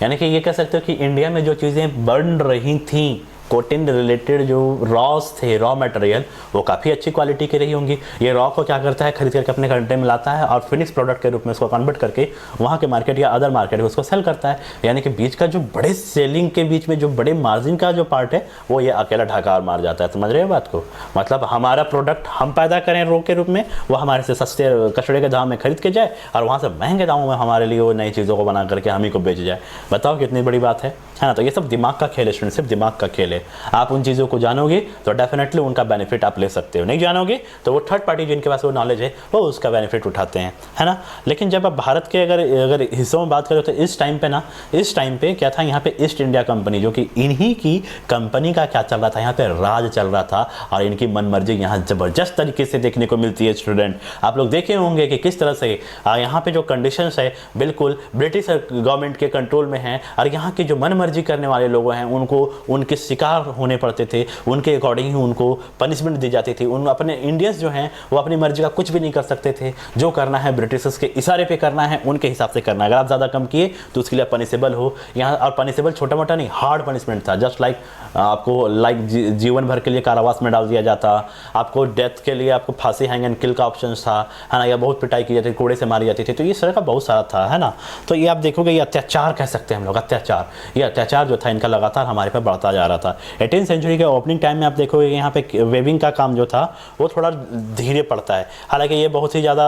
यानी कि ये कह सकते हो कि इंडिया में जो चीज़ें बन रही थी कॉटन रिलेटेड, जो रॉस थे, रॉ मटेरियल, वो काफ़ी अच्छी क्वालिटी की रही होंगी। ये रॉ को क्या करता है, खरीद करके अपने कंट्री में लाता है और फिनिश प्रोडक्ट के रूप में उसको कन्वर्ट करके वहाँ के मार्केट या अदर मार्केट में उसको सेल करता है। यानी कि बीच का जो बड़े सेलिंग के बीच में जो बड़े मार्जिन का जो पार्ट है वो ये अकेला ढाका मार जाता है। समझ रहे हो बात को? मतलब हमारा प्रोडक्ट हम पैदा करें रॉ के रूप में, वो हमारे से सस्ते कचड़े के दाम में खरीद के जाए और वहाँ से महंगे दामों में हमारे लिए वो नई चीज़ों को बना करके हम ही को बेच जाए। बताओ कितनी बड़ी बात है ना। तो ये सब दिमाग का खेल है स्टूडेंट, सिर्फ दिमाग का खेल है। आप उन चीज़ों को जानोगे तो डेफिनेटली उनका बेनिफिट आप ले सकते हो, नहीं जानोगे तो वो थर्ड पार्टी जिनके पास वो नॉलेज है वो उसका बेनिफिट उठाते हैं, है ना। लेकिन जब आप भारत के अगर हिस्सों में बात करें तो इस टाइम पे क्या था, यहाँ पे ईस्ट इंडिया कंपनी, जो कि इन्हीं की कंपनी का क्या चल रहा था, यहाँ पे राज चल रहा था और इनकी मनमर्जी यहाँ ज़बरदस्त तरीके से देखने को मिलती है स्टूडेंट। आप लोग देखे होंगे कि किस तरह से यहाँ पे जो कंडीशंस है बिल्कुल ब्रिटिश गवर्नमेंट के कंट्रोल में है और यहाँ के जो मनमर्जी करने वाले लोग हैं उनको उनके शिकार होने पड़ते थे, उनके अकॉर्डिंग ही उनको पनिशमेंट दी जाती थी। उन अपने इंडियंस जो हैं वो अपनी मर्जी का कुछ भी नहीं कर सकते थे, जो करना है ब्रिटिशर्स के इशारे पे करना है, उनके हिसाब से करना है। अगर आप ज़्यादा कम किए तो उसके लिए पनिशेबल हो यहाँ, और पनिशेबल छोटा मोटा नहीं, हार्ड पनिशमेंट था। जस्ट लाइक आपको जीवन भर के लिए कारावास में डाल दिया जाता, आपको डेथ के लिए आपको फांसी, हैंग एंड किल का ऑप्शन था, है ना, या बहुत पिटाई की जाती थी, कोड़े से मारी जाती थी। तो ये तरह का बहुत सारा था, है ना। तो ये आप देखोगे ये अत्याचार कह सकते हैं हम लोग, अत्याचार। ये अत्याचार जो था इनका लगातार हमारे पे बढ़ता जा रहा था। 18वीं सेंचुरी के ओपनिंग टाइम में आप देखोगे यहाँ पे वेविंग का काम जो था वो थोड़ा धीरे पड़ता है। हालांकि ये बहुत ही ज़्यादा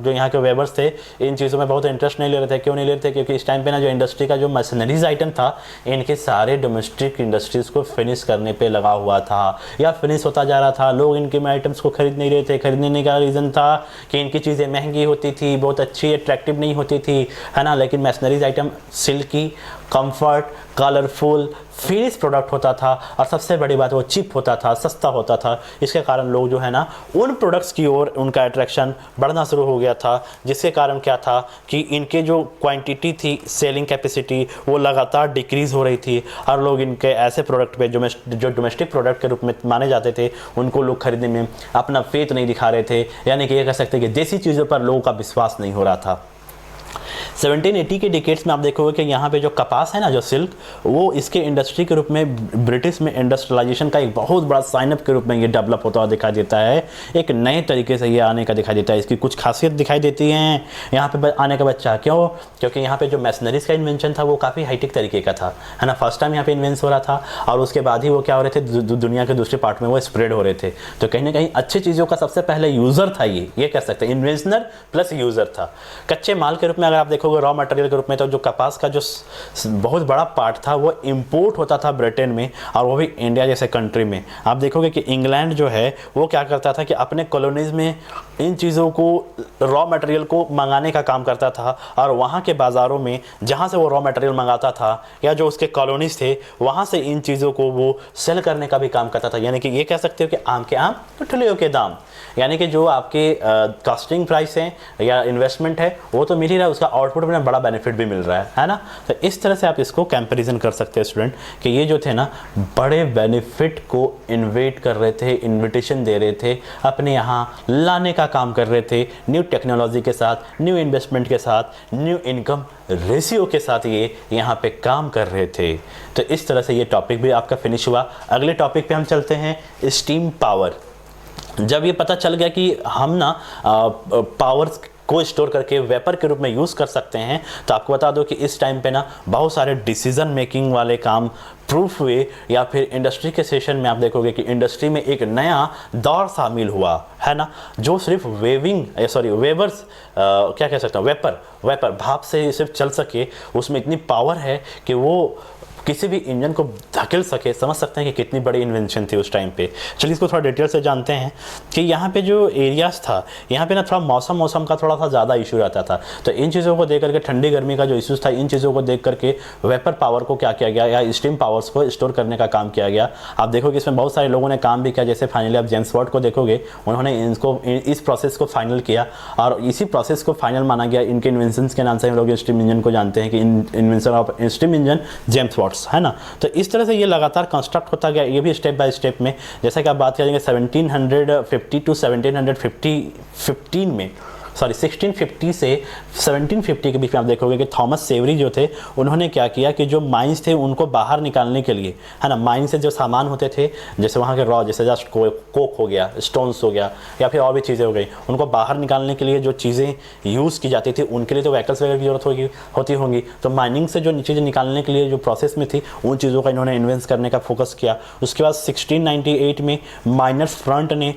जो यहाँ के वेबर्स थे इन चीज़ों में बहुत इंटरेस्ट नहीं ले रहे थे। क्यों नहीं ले रहे थे? क्योंकि इस टाइम पे ना जो इंडस्ट्री का जो मशीनरीज आइटम था इनके सारे डोमेस्टिक इंडस्ट्रीज़ को फिनिश करने पर लगा हुआ था या फिनिश होता जा रहा था। लोग इनके आइटम्स को खरीद नहीं रहे थे। खरीदने का रीज़न था कि इनकी चीज़ें महंगी होती थी, बहुत अच्छी अट्रैक्टिव नहीं होती थी, है ना। लेकिन machineries item silky, comfort, colourful, finish product होता था और सबसे बड़ी बात वो चीप होता था, सस्ता होता था। इसके कारण लोग जो है ना उन प्रोडक्ट्स की ओर उनका अट्रैक्शन बढ़ना शुरू हो गया था, जिसके कारण क्या था कि इनके जो क्वांटिटी थी, सेलिंग कैपेसिटी, वो लगातार डिक्रीज़ हो रही थी और लोग इनके ऐसे प्रोडक्ट पे जो डोमेस्टिक प्रोडक्ट के रूप में माने जाते थे उनको लोग खरीदने में अपना फेथ नहीं दिखा रहे थे। यानी कि ये कह सकते हैं कि देसी चीज़ों पर लोगों का विश्वास नहीं हो रहा था। 1780 के डिकेड्स में आप देखोगे कि यहाँ पे जो कपास है ना, जो सिल्क, वो इसके इंडस्ट्री के रूप में ब्रिटिश में इंडस्ट्रियलाइजेशन का एक बहुत बड़ा साइनअप के रूप में ये डेवलप होता हुआ दिखाई देता है। एक नए तरीके से ये आने का दिखाई देता है। इसकी कुछ खासियत दिखाई देती हैं यहाँ पे आने का बच्चा। क्यों? क्योंकि यहाँ पे जो मशीनरीज का इन्वेंशन था वो काफ़ी हाईटेक तरीके का था, है ना। फर्स्ट टाइम यहाँ पे इन्वेंस हो रहा था और उसके बाद ही वो क्या हो रहे थे, दुनिया के दूसरे पार्ट में वो स्प्रेड हो रहे थे। तो कहीं ना कहीं अच्छी चीज़ों का सबसे पहले यूज़र था ये कह सकते हैं, इन्वेंशनर प्लस यूज़र था। कच्चे माल के रूप में अगर आप देखोगे रॉ मटेरियल के रूप में, तो जो कपास का जो बहुत बड़ा पार्ट था वो इंपोर्ट होता था ब्रिटेन में, और वो भी इंडिया जैसे कंट्री में। आप देखोगे कि इंग्लैंड जो है वो क्या करता था कि अपने कॉलोनीज में इन चीज़ों को, रॉ मटेरियल को मंगाने का काम करता था और वहाँ के बाज़ारों में जहाँ से वो रॉ मटेरियल मंगाता था या जो उसके कॉलोनीज थे वहाँ से इन चीज़ों को वो सेल करने का भी काम करता था। यानी कि ये कह सकते हो कि आम के आम तो ठुलियों के दाम, यानी कि जो आपके कॉस्टिंग प्राइस है या इन्वेस्टमेंट है वो तो मिल ही रहा है, उसका आउटपुट में बड़ा बेनिफिट भी मिल रहा है ना। तो इस तरह से आप इसको कंपैरिजन कर सकते हैं स्टूडेंट कि ये जो थे ना बड़े बेनिफिट को इन्वेट कर रहे थे, इन्विटेशन दे रहे थे, अपने यहाँ लाने का काम कर रहे थे, न्यू टेक्नोलॉजी के साथ, न्यू इन्वेस्टमेंट के साथ, न्यू इनकम रेशियो के साथ ये यहाँ पे काम कर रहे थे। तो इस तरह से ये टॉपिक भी आपका फिनिश हुआ। अगले टॉपिक पे हम चलते हैं, स्टीम पावर। जब ये पता चल गया कि हम ना पावर्स को स्टोर करके वेपर के रूप में यूज़ कर सकते हैं, तो आपको बता दो कि इस टाइम पे ना बहुत सारे डिसीजन मेकिंग वाले काम प्रूफ हुए, या फिर इंडस्ट्री के सेशन में आप देखोगे कि इंडस्ट्री में एक नया दौर शामिल हुआ, है ना, जो सिर्फ वेवर्स क्या कह सकते हैं, वेपर भाप से सिर्फ चल सके। उसमें इतनी पावर है कि वो किसी भी इंजन को धकेल सके, समझ सकते हैं कि कितनी बड़ी इन्वेंशन थी उस टाइम पे। चलिए इसको थोड़ा डिटेल से जानते हैं कि यहाँ पे जो एरियाज था, यहाँ पे ना थोड़ा मौसम का थोड़ा सा ज़्यादा इशू रहता था। तो इन चीज़ों को देख करके, ठंडी गर्मी का जो इशूज़ था, इन चीज़ों को देख करके वेपर पावर को क्या किया गया, या स्टीम पावर्स को स्टोर करने का काम किया गया। आप देखोगे इसमें बहुत सारे लोगों ने काम भी किया, जैसे फाइनली आप जेम्स वाट को देखोगे, उन्होंने इस प्रोसेस को फाइनल किया और इसी प्रोसेस को फाइनल माना गया। इनके इन्वेंशंस के नाम से हम लोग स्टीम इंजन को जानते हैं कि invention of steam engine James Watts, है ना। तो इस तरह से ये लगातार कंस्ट्रक्ट होता गया, ये भी स्टेप बाय स्टेप में। जैसा कि आप बात करेंगे 1750 टू 1715 में, 1650 से 1750 के बीच में आप देखोगे कि थॉमस सेवरी जो थे, उन्होंने क्या किया कि जो माइंस थे उनको बाहर निकालने के लिए, है ना, माइन से जो सामान होते थे, जैसे वहाँ के रॉ, जैसे जस्ट कोक हो गया, स्टोन्स हो गया, या फिर और भी चीज़ें हो गई, उनको बाहर निकालने के लिए जो चीज़ें यूज़ की जाती थी, उनके लिए तो व्हीकल्स वगैरह की जरूरत होती होंगी। तो माइनिंग से जो चीज़ें निकालने के लिए जो प्रोसेस में थी, उन चीज़ों का इन्होंने इन्वेंट करने का फोकस किया। उसके बाद 1698 में माइनर्स फ्रंट ने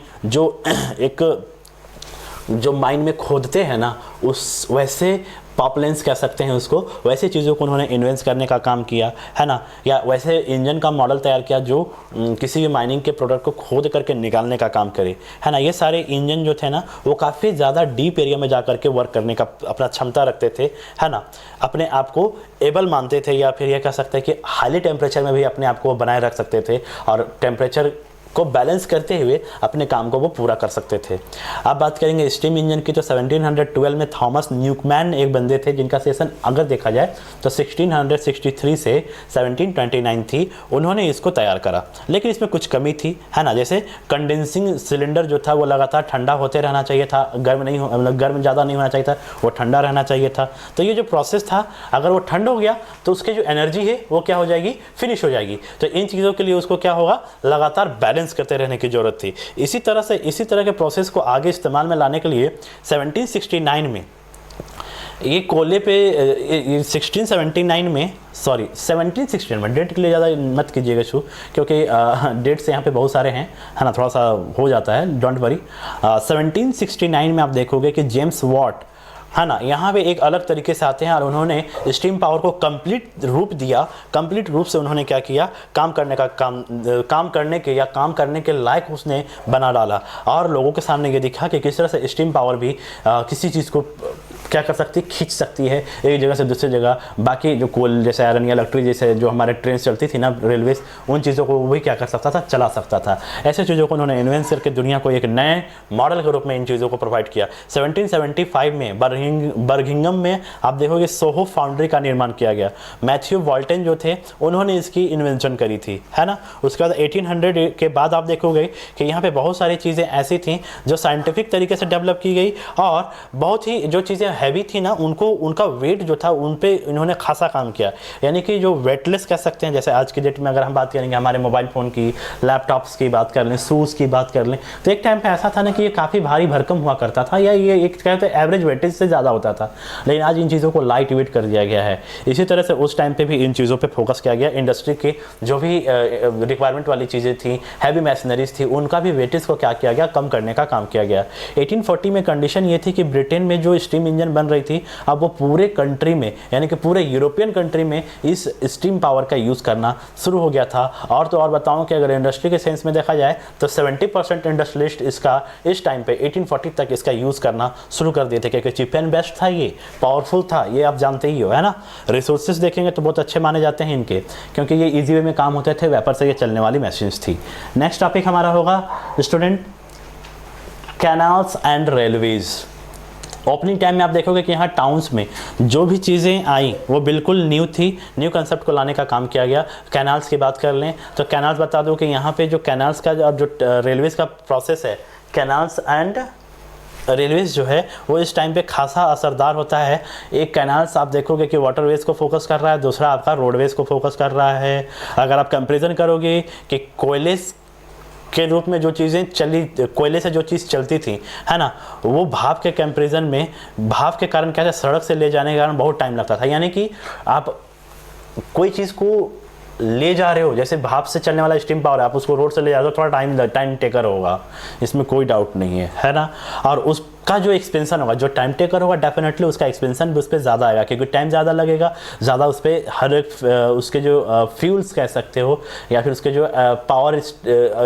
जो माइन में खोदते हैं ना, उस वैसे पॉपलेंस कह सकते हैं उसको, वैसे चीज़ों को उन्होंने इन्वेंट करने का काम किया, है ना, या वैसे इंजन का मॉडल तैयार किया जो किसी भी माइनिंग के प्रोडक्ट को खोद करके निकालने का काम करे, है ना। ये सारे इंजन जो थे ना, वो काफ़ी ज़्यादा डीप एरिया में जा करके वर्क करने का अपना क्षमता रखते थे, है ना, अपने आप को एबल मानते थे, या फिर यह कह सकते हैं कि हाईली टेम्परेचर में भी अपने आप को बनाए रख सकते थे और टेम्परेचर को बैलेंस करते हुए अपने काम को वो पूरा कर सकते थे। अब बात करेंगे स्टीम इंजन की, तो 1712 में थॉमस न्यूकमैन एक बंदे थे जिनका सेशन अगर देखा जाए तो 1663 से 1729 थी, उन्होंने इसको तैयार करा। लेकिन इसमें कुछ कमी थी, है ना, जैसे कंडेंसिंग सिलेंडर जो था वो लगातार ठंडा होते रहना चाहिए था, गर्म ज़्यादा नहीं होना चाहिए था, वो ठंडा रहना चाहिए था। तो ये जो प्रोसेस था, अगर वो ठंड हो गया तो उसकी जो एनर्जी है वो क्या हो जाएगी, फिनिश हो जाएगी। तो इन चीज़ों के लिए उसको क्या होगा, लगातार बैलेंस करते रहने की जरूरत थी। इसी तरह के प्रोसेस को आगे इस्तेमाल में लाने के लिए 1769 में ये कोयले पे 1679 में, सॉरी 1769 में, डेट के लिए ज़्यादा मत कीजिएगा शू, क्योंकि डेट्स यहाँ पे बहुत सारे हैं, है ना, थोड़ा सा हो जाता है, डोंट वरी। 1769 में आप देखोगे कि जेम्स वाट, है ना, यहाँ पे एक अलग तरीके से आते हैं और उन्होंने स्टीम पावर को कंप्लीट रूप दिया। कंप्लीट रूप से उन्होंने क्या किया, काम करने के लायक उसने बना डाला और लोगों के सामने ये दिखा कि किस तरह से स्टीम पावर भी किसी चीज़ को क्या कर सकती है, खींच सकती है एक जगह से दूसरी जगह। बाकी जो कोल जैसे आयरन या इलेक्ट्रिक जैसे जो हमारे ट्रेन चलती थी ना, रेलवेज, उन चीज़ों को वही क्या कर सकता था, चला सकता था। ऐसे चीज़ों को उन्होंने इन्वेंट करके दुनिया को एक नए मॉडल के रूप में इन चीज़ों को प्रोवाइड किया। 1775 में बर्मिंघम में आप देखोगे सोहो फाउंड्री का निर्माण किया गया। मैथ्यू वॉल्टन जो थे उन्होंने इसकी इन्वेंशन करी थी, है ना। उसके बाद 1800 के बाद आप देखोगे कि यहाँ पे बहुत सारी चीज़ें ऐसी थी जो साइंटिफिक तरीके से डेवलप की गई और बहुत ही जो चीज़ें हैवी थी ना, उनका वेट जो था उन पे इन्होंने खासा काम किया, यानी कि जो वेटलेस कह सकते हैं। जैसे आज की डेट में अगर हम बात करेंगे हमारे मोबाइल फ़ोन की, लैपटॉप्स की बात कर लें, शूज़ की बात कर लें, तो एक टाइम पे ऐसा था ना कि ये काफ़ी भारी भरकम हुआ करता था, या ये एक कहते हैं एवरेज वेटेज से ज़्यादा होता था। लेकिन आज इन चीज़ों को लाइट वेट कर दिया गया है। इसी तरह से उस टाइम पे भी इन चीज़ों पे फोकस किया गया। इंडस्ट्री के जो भी रिक्वायरमेंट वाली चीज़ें थी, हैवी मशीनरीज थी, उनका भी वेटेज को क्या किया गया, कम करने का काम किया गया। 1840 में कंडीशन ये थी कि ब्रिटेन में जो स्टीम इंजन बन रही थी, अब वो पूरे कंट्री में, यानी कि पूरे यूरोपियन कंट्री में इस स्टीम पावर का यूज़ करना शुरू हो गया था। और तो और बताऊं कि अगर इंडस्ट्री के सेंस में देखा जाए तो 70% इंडस्ट्रियलिस्ट इसका इस टाइम पे 1840 तक इसका यूज़ करना शुरू कर दिए थे, क्योंकि चीप एंड बेस्ट था, ये पावरफुल था, ये आप जानते ही हो, है ना। रिसोर्सेज देखेंगे तो बहुत अच्छे माने जाते हैं इनके, क्योंकि ये इजी वे में काम होते थे, वेपर से ये चलने वाली मशीन्स थी। नेक्स्ट टॉपिक हमारा होगा student, canals and railways. Opening time में आप देखोगे कि यहाँ टाउन्स में जो भी चीज़ें आई वो बिल्कुल न्यू थी, न्यू कंसेप्ट को लाने का काम किया गया। कैनाल्स की बात कर लें तो कैनाल्स बता दो कि यहाँ पे जो कैनाल्स का जो रेलवेज का प्रोसेस है, कैनाल्स एंड रेलवेज जो है वो इस टाइम पे खासा असरदार होता है। एक कैनाल्स आप देखोगे कि वाटरवेज को फोकस कर रहा है, दूसरा आपका रोडवेज को फोकस कर रहा है। अगर आप कंपेरिजन करोगे कि कोयले के रूप में जो चीज़ें चली, कोयले से जो चीज़ चलती थी, है ना, वो भाप के कंपेरिजन में, भाप के कारण क्या है, सड़क से ले जाने के कारण बहुत टाइम लगता था। यानी कि आप कोई चीज़ को ले जा रहे हो, जैसे भाप से चलने वाला स्टीम पावर है, आप उसको रोड से ले जाते हो, थोड़ा टाइम टेकर होगा, इसमें कोई डाउट नहीं है ना। और उस का जो एक्सपेंशन होगा, जो टाइम टेकर होगा, डेफिनेटली उसका एक्सपेंशन भी उस पर ज़्यादा आएगा, क्योंकि टाइम ज़्यादा लगेगा, ज़्यादा उस पर हर एक उसके जो फ्यूल्स कह सकते हो या फिर उसके जो पावर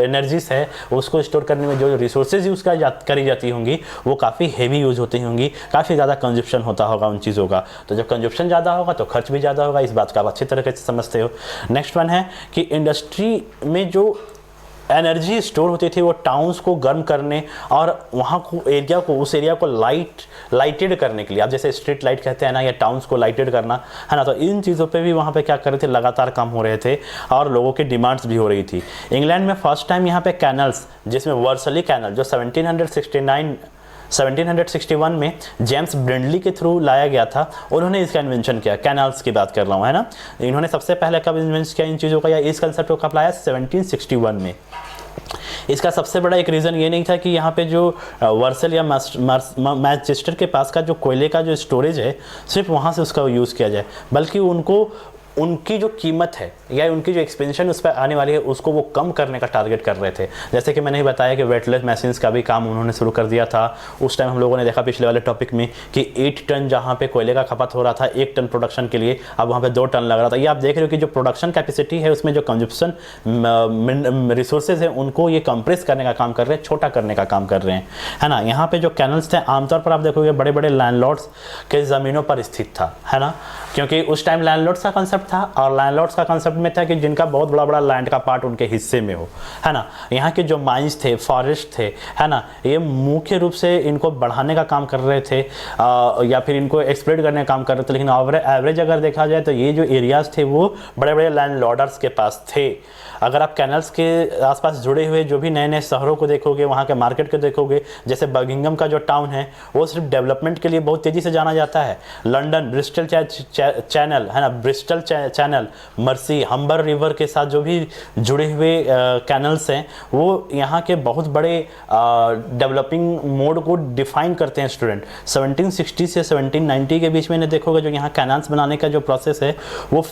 एनर्जीज है उसको स्टोर करने में जो रिसोर्सेज यूज़ करी जाती होंगी वो काफ़ी हेवी यूज़ होती होंगी, काफ़ी ज़्यादा कंजप्शन होता होगा उन चीज़ों का। तो जब कंजप्शन ज़्यादा होगा तो खर्च भी ज़्यादा होगा, इस बात का आप अच्छी तरीके से समझते हो। नेक्स्ट वन है कि इंडस्ट्री में जो एनर्जी स्टोर होती थी वो टाउन्स को गर्म करने और वहाँ को एरिया को, उस एरिया को लाइटेड करने के लिए, आप जैसे स्ट्रीट लाइट कहते हैं ना, या टाउन्स को लाइटेड करना है ना, तो इन चीज़ों पे भी वहाँ पे क्या कर रहे थे, लगातार काम हो रहे थे और लोगों की डिमांड्स भी हो रही थी। इंग्लैंड में फर्स्ट टाइम यहाँ पे कैनल्स, जिसमें वर्सली कैनल जो 1761 में जेम्स ब्रिंडली के थ्रू लाया गया था, उन्होंने इसका इन्वेंशन किया। कैनाल्स की बात कर रहा हूँ, है ना। इन्होंने सबसे पहले कब इन्वेंट किया इन चीज़ों का, या इस कंसेप्ट को कब लाया, 1761 में। इसका सबसे बड़ा एक रीज़न ये नहीं था कि यहाँ पे जो वर्सल या मैनचेस्टर के पास का जो कोयले का जो स्टोरेज है सिर्फ वहाँ से उसका यूज़ किया जाए, बल्कि उनको उनकी जो कीमत है या उनकी जो एक्सपेंशन उस पर आने वाली है उसको वो कम करने का टारगेट कर रहे थे। जैसे कि मैंने ही बताया कि वेटलेस मशीन्स का भी काम उन्होंने शुरू कर दिया था। उस टाइम हम लोगों ने देखा पिछले वाले टॉपिक में कि 8 टन जहाँ पे कोयले का खपत हो रहा था 1 टन प्रोडक्शन के लिए, अब वहाँ पे 2 टन लग रहा था। ये आप देख रहे हो कि जो प्रोडक्शन कैपेसिटी है उसमें जो कंजप्शन रिसोर्सेज है उनको ये कंप्रेस करने का काम कर रहे हैं, छोटा करने का काम कर रहे हैं, है ना। यहाँ पे जो कैनल्स थे आमतौर पर आप देखोगे बड़े बड़े लैंडलॉर्ड्स के ज़मीनों पर स्थित था, है ना, क्योंकि उस टाइम लैंडलॉर्ड्स का कंसेप्ट था और लैंडलॉर्ड्स का कंसेप्ट में था कि जिनका बहुत बड़ा बड़ा लैंड का पार्ट उनके हिस्से में हो, है ना। यहाँ के जो माइंस थे, फॉरेस्ट थे, है ना, ये मुख्य रूप से इनको बढ़ाने का काम कर रहे थे या फिर इनको एक्सप्लॉइट करने का काम कर रहे थे। लेकिन एवरेज अगर देखा जाए तो ये जो एरियाज थे वो बड़े बड़े लैंडलॉर्डर्स के पास थे। अगर आप कैनल्स के आसपास जुड़े हुए जो भी नए नए शहरों को देखोगे, वहाँ के मार्केट को देखोगे, जैसे बर्मिंघम का जो टाउन है वो सिर्फ डेवलपमेंट के लिए बहुत तेज़ी से जाना जाता है। लंदन ब्रिस्टल चैनल, है ना, ब्रिस्टल चैनल, मर्सी, हम्बर रिवर के साथ जो भी जुड़े हुए कैनल्स हैं वो यहाँ के बहुत बड़े डेवलपिंग मोड को डिफाइन करते हैं स्टूडेंट। 1760 से 1790 के बीच में ने देखोगे जो यहाँ कैनल्स बनाने का जो प्रोसेस है वो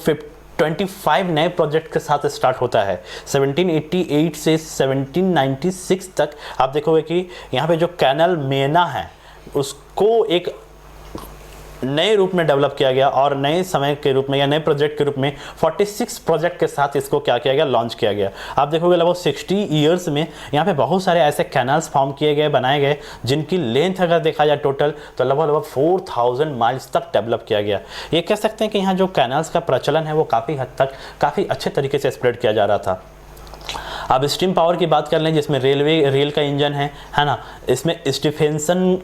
25 नए प्रोजेक्ट के साथ स्टार्ट होता है। 1788 से 1796 तक आप देखोगे कि यहाँ पे जो कैनल मेना है उसको एक नए रूप में डेवलप किया गया और नए समय के रूप में या नए प्रोजेक्ट के रूप में 46 प्रोजेक्ट के साथ इसको क्या किया गया, लॉन्च किया गया। आप देखोगे लगभग 60 ईयर्स में यहाँ पे बहुत सारे ऐसे कैनल्स फॉर्म किए गए, बनाए गए, जिनकी लेंथ अगर देखा जाए टोटल तो लगभग 4000 माइल्स तक डेवलप किया गया। ये कह सकते हैं कि यहाँ जो कैनल्स का प्रचलन है वो काफ़ी हद तक काफ़ी अच्छे तरीके से स्प्रेड किया जा रहा था। अब स्टीम पावर की बात कर लें जिसमें रेल का इंजन है ना। इसमें स्टीफेंसन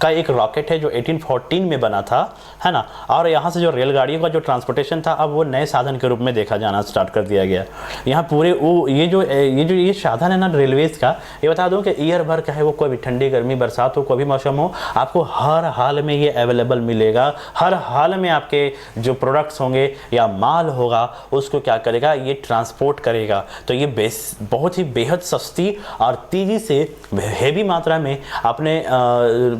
का एक रॉकेट है जो 1814 में बना था, है ना, और यहाँ से जो रेलगाड़ियों का जो ट्रांसपोर्टेशन था अब वो नए साधन के रूप में देखा जाना स्टार्ट कर दिया गया। यहाँ पूरे वो ये साधन है ना रेलवेज का, ये बता दूँ कि ईयर भर चाहे वो कोई भी ठंडी गर्मी बरसात हो, कोई भी मौसम हो, आपको हर हाल में ये अवेलेबल मिलेगा। हर हाल में आपके जो प्रोडक्ट्स होंगे या माल होगा उसको क्या करेगा, ये ट्रांसपोर्ट करेगा। तो ये बहुत ही बेहद सस्ती और तेज़ी से हेवी मात्रा में अपने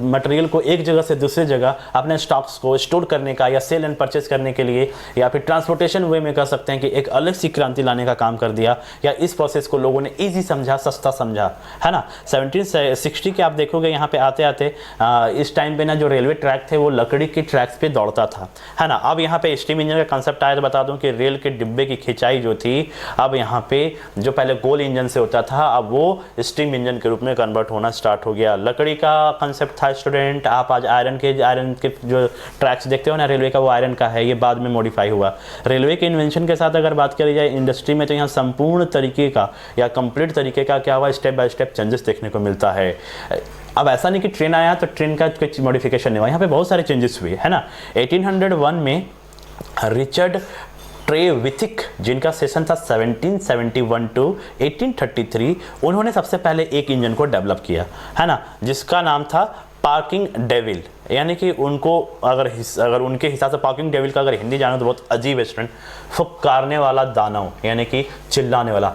मटेरियल को एक जगह से दूसरी जगह अपने स्टॉक्स को स्टोर करने का या सेल एंड परचेज करने के लिए या फिर ट्रांसपोर्टेशन वे में कह सकते हैं कि एक अलग सी क्रांति लाने का काम कर दिया, या इस प्रोसेस को लोगों ने इजी समझा, सस्ता समझा, है ना। 1760 के आप देखोगे यहाँ पे आते आते इस टाइम पे ना जो रेलवे ट्रैक थे वो लकड़ी के ट्रैक्स पे दौड़ता था, है ना। अब यहाँ पे स्टीम इंजन का कंसेप्ट आया तो बता दूँ कि रेल के डिब्बे की खिंचाई जो थी अब यहाँ पे जो पहले गोल इंजन से होता था अब वो स्टीम इंजन के रूप में कन्वर्ट होना स्टार्ट हो गया। लकड़ी का कंसेप्ट था स्टूडेंट, आप आज आयरन के जो ट्रैक्स देखते हो ना रेलवे का, वो आयरन का है, ये बाद में मॉडिफाई हुआ। रेलवे के इन्वेंशन के साथ अगर बात करी जाए इंडस्ट्री में तो यहाँ संपूर्ण तरीके का या कंप्लीट तरीके का क्या हुआ, स्टेप बाय स्टेप चेंजेस देखने को मिलता है। अब ऐसा नहीं कि ट्रेन आया तो ट्रेन का कुछ मॉडिफिकेशन नहीं हुआ, यहाँ पे बहुत सारे चेंजेस हुए, है ना। 1801 में रिचर्ड ट्रेविथिक, जिनका सेशन था 1771 टू 1833, उन्होंने सबसे पहले एक इंजन को डेवलप किया, है ना, जिसका नाम था पार्किंग डेविल। यानी कि उनको अगर उनके हिसाब से पार्किंग डेविल का अगर हिंदी जानो तो बहुत अजीब है स्टूडेंट, फुकारने वाला दानव, यानी कि चिल्लाने वाला,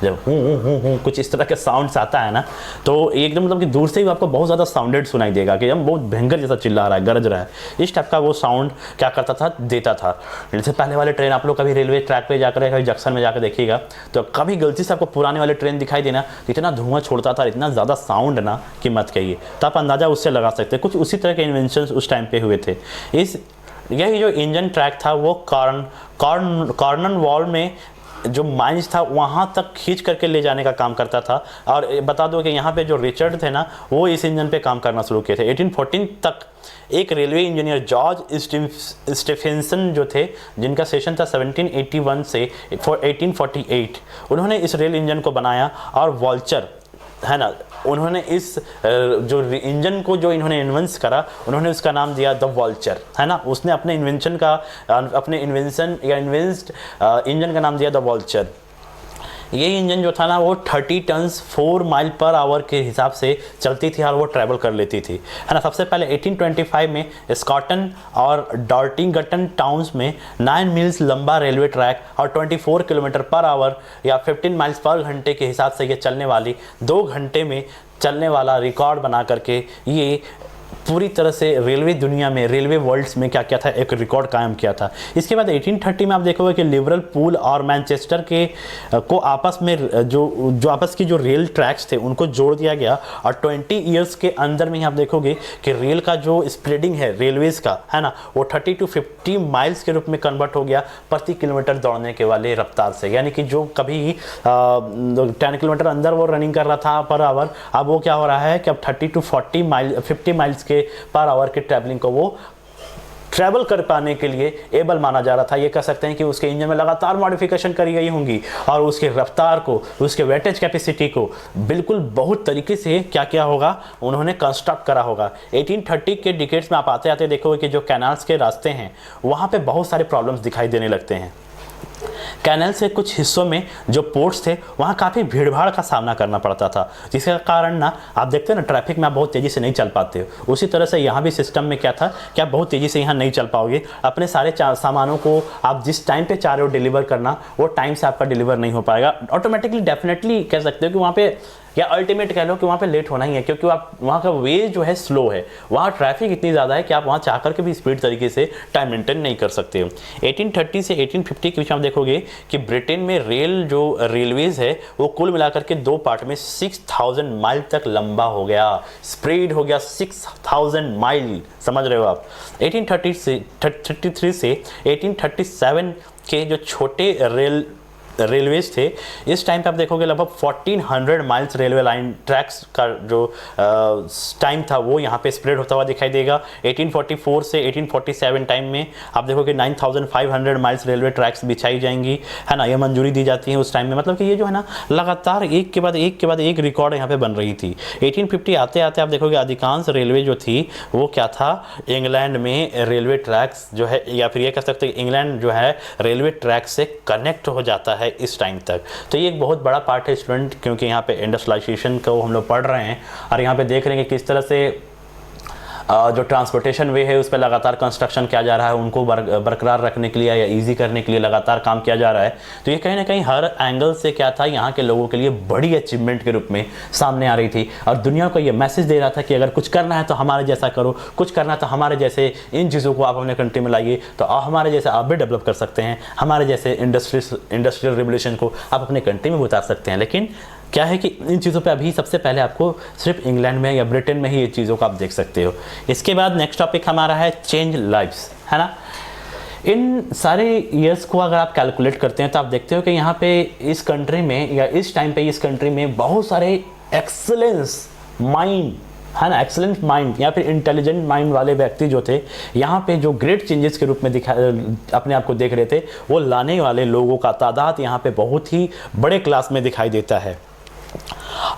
जब हूँ कुछ इस तरह के साउंड्स आता है ना, तो एकदम मतलब कि दूर से ही आपको बहुत ज़्यादा साउंडेड सुनाई देगा कि हम बहुत भयंकर जैसा चिल्ला रहा है, गरज रहा है। इस टाइप का वो साउंड क्या करता था, देता था। जैसे पहले वाले ट्रेन, आप लोग कभी रेलवे ट्रैक पे जाकर कभी जंक्शन में जाकर देखिएगा, तो कभी गलती से आपको पुराने वाले ट्रेन दिखाई देना, इतना धुआं छोड़ता था, इतना ज़्यादा साउंड ना कि मत कहिए। तो आप अंदाज़ा उससे लगा सकते हैं, कुछ उसी तरह के इन्वेंशन उस टाइम पे हुए थे। यही जो इंजन ट्रैक था वो कॉर्नवॉल में जो माइंस था वहाँ तक खींच करके ले जाने का काम करता था। और बता दो कि यहाँ पे जो रिचर्ड थे ना, वो इस इंजन पे काम करना शुरू किए थे। 1814 तक एक रेलवे इंजीनियर जॉर्ज स्टीफेंसन जो थे, जिनका सेशन था 1781 से 1848, उन्होंने इस रेल इंजन को बनाया। और वॉल्चर है ना, उन्होंने इस जो इंजन को जो इन्होंने इन्वेंस करा, उन्होंने उसका नाम दिया द वॉल्चर, है ना। उसने अपने इन्वेंशन का, अपने इन्वेंशन या इन्वेंस्ड इंजन का नाम दिया द वॉल्चर। ये इंजन जो था ना, वो 30 टन्स 4 माइल पर आवर के हिसाब से चलती थी और वो ट्रैवल कर लेती थी, है ना। सबसे पहले 1825 में स्कॉटन और डॉर्टिंगटन टाउन्स में 9 मील्स लंबा रेलवे ट्रैक और 24 किलोमीटर पर आवर या 15 माइल्स पर घंटे के हिसाब से ये चलने वाली, 2 घंटे में चलने वाला रिकॉर्ड बना करके ये पूरी तरह से रेलवे दुनिया में, रेलवे वर्ल्ड्स में क्या क्या था, एक रिकॉर्ड कायम किया था। इसके बाद 1830 में आप देखोगे कि लिवरपूल और मैनचेस्टर के को आपस में जो आपस की जो रेल ट्रैक्स थे उनको जोड़ दिया गया। और 20 ईयर्स के अंदर में ही आप देखोगे कि रेल का जो स्प्रेडिंग है रेलवेज़ का, है ना, वो 30 to 50 माइल्स के रूप में कन्वर्ट हो गया प्रति किलोमीटर दौड़ने के वाले रफ्तार से। यानी कि जो कभी 10 किलोमीटर अंदर वो रनिंग कर रहा था पर आवर, अब वो क्या हो रहा है कि अब 30 to 50 माइल्स के पर आवर के ट्रैवलिंग को वो ट्रैवल कर पाने के लिए एबल माना जा रहा था। ये कह सकते हैं कि उसके इंजन में लगातार मॉडिफिकेशन करी गई होंगी और उसके रफ्तार को, उसके वेटेज कैपेसिटी को बिल्कुल बहुत तरीके से क्या क्या होगा, उन्होंने कंस्ट्रक्ट करा होगा। 1830 के डिकेड्स में आप आते आते देखोगे कि जो कैनाल्स के रास्ते हैं वहाँ पे बहुत सारे प्रॉब्लम्स दिखाई देने लगते हैं। कैनल से कुछ हिस्सों में जो पोर्ट्स थे वहाँ काफ़ी भीड़भाड़ का सामना करना पड़ता था, जिसके कारण ना आप देखते हैं ना ट्रैफिक में आप बहुत तेज़ी से नहीं चल पाते हो। उसी तरह से यहाँ भी सिस्टम में क्या था कि आप बहुत तेज़ी से यहाँ नहीं चल पाओगे। अपने सारे सामानों को आप जिस टाइम पे चाह रहे हो डिलीवर करना, वो टाइम से आपका डिलीवर नहीं हो पाएगा। ऑटोमेटिकली डेफिनेटली कह सकते हो कि वहाँ पे, या अल्टीमेट कह लो कि वहाँ पे लेट होना ही है, क्योंकि आप वहाँ का वे जो है स्लो है, वहाँ ट्रैफिक इतनी ज़्यादा है कि आप वहाँ चाह करके भी स्पीड तरीके से टाइम मेंटेन नहीं कर सकते हो। 1830 से 1850 के बीच में आप देखोगे कि ब्रिटेन में रेलवेज़ है वो कुल मिलाकर के 2 पार्ट में 6000 माइल तक लंबा हो गया, स्प्रेड हो गया 6000 माइल, समझ रहे हो आप। 1833 से 1837 के जो छोटे रेलवेज थे, इस टाइम पे आप देखोगे लगभग 1400 माइल्स रेलवे लाइन ट्रैक्स का जो टाइम था वो यहाँ पे स्प्रेड होता हुआ दिखाई देगा। 1844 से 1847 टाइम में आप देखोगे 9500 माइल्स रेलवे ट्रैक्स बिछाई जाएंगी, है ना। ये मंजूरी दी जाती है उस टाइम में, मतलब कि ये जो है ना लगातार एक के बाद एक रिकॉर्ड यहाँ पे बन रही थी। 1850 आते आते आप देखोगे अधिकांश रेलवे जो थी वो क्या था, इंग्लैंड में रेलवे ट्रैक्स जो है, या फिर ये कह सकते हैं इंग्लैंड जो है रेलवे ट्रैक से कनेक्ट हो जाता है इस टाइम तक। तो ये एक बहुत बड़ा पार्ट है स्टूडेंट, क्योंकि यहाँ पे इंडस्ट्रियलाइजेशन को हम लोग पढ़ रहे हैं और यहाँ पे देख रहे हैं कि किस तरह से जो ट्रांसपोर्टेशन वे है उस पर लगातार कंस्ट्रक्शन किया जा रहा है, उनको बरकरार रखने के लिए या इजी करने के लिए लगातार काम किया जा रहा है। तो ये कहीं ना कहीं हर एंगल से क्या था, यहाँ के लोगों के लिए बड़ी अचीवमेंट के रूप में सामने आ रही थी और दुनिया को ये मैसेज दे रहा था कि अगर कुछ करना है तो हमारे जैसा करो, कुछ करना है तो हमारे जैसे इन चीज़ों को आप अपने कंट्री में लाइए, तो हमारे जैसे आप भी डेवलप कर सकते हैं, हमारे जैसे इंडस्ट्रियल रिवोल्यूशन को आप अपने कंट्री में उतार सकते हैं। लेकिन क्या है कि इन चीज़ों पे अभी सबसे पहले आपको सिर्फ इंग्लैंड में या ब्रिटेन में ही ये चीज़ों को आप देख सकते हो। इसके बाद नेक्स्ट टॉपिक हमारा है चेंज लाइफ्स, है ना। इन सारे ईयर्स को अगर आप कैलकुलेट करते हैं तो आप देखते हो कि यहाँ पे इस कंट्री में या इस टाइम पे इस कंट्री में बहुत सारे एक्सेलेंस माइंड, है ना, एक्सेलेंट माइंड या फिर इंटेलिजेंट माइंड वाले व्यक्ति जो थे, यहाँ पे जो ग्रेट चेंजेस के रूप में अपने आप को देख रहे थे, वो लाने वाले लोगों का तादाद यहाँ पे बहुत ही बड़े क्लास में दिखाई देता है।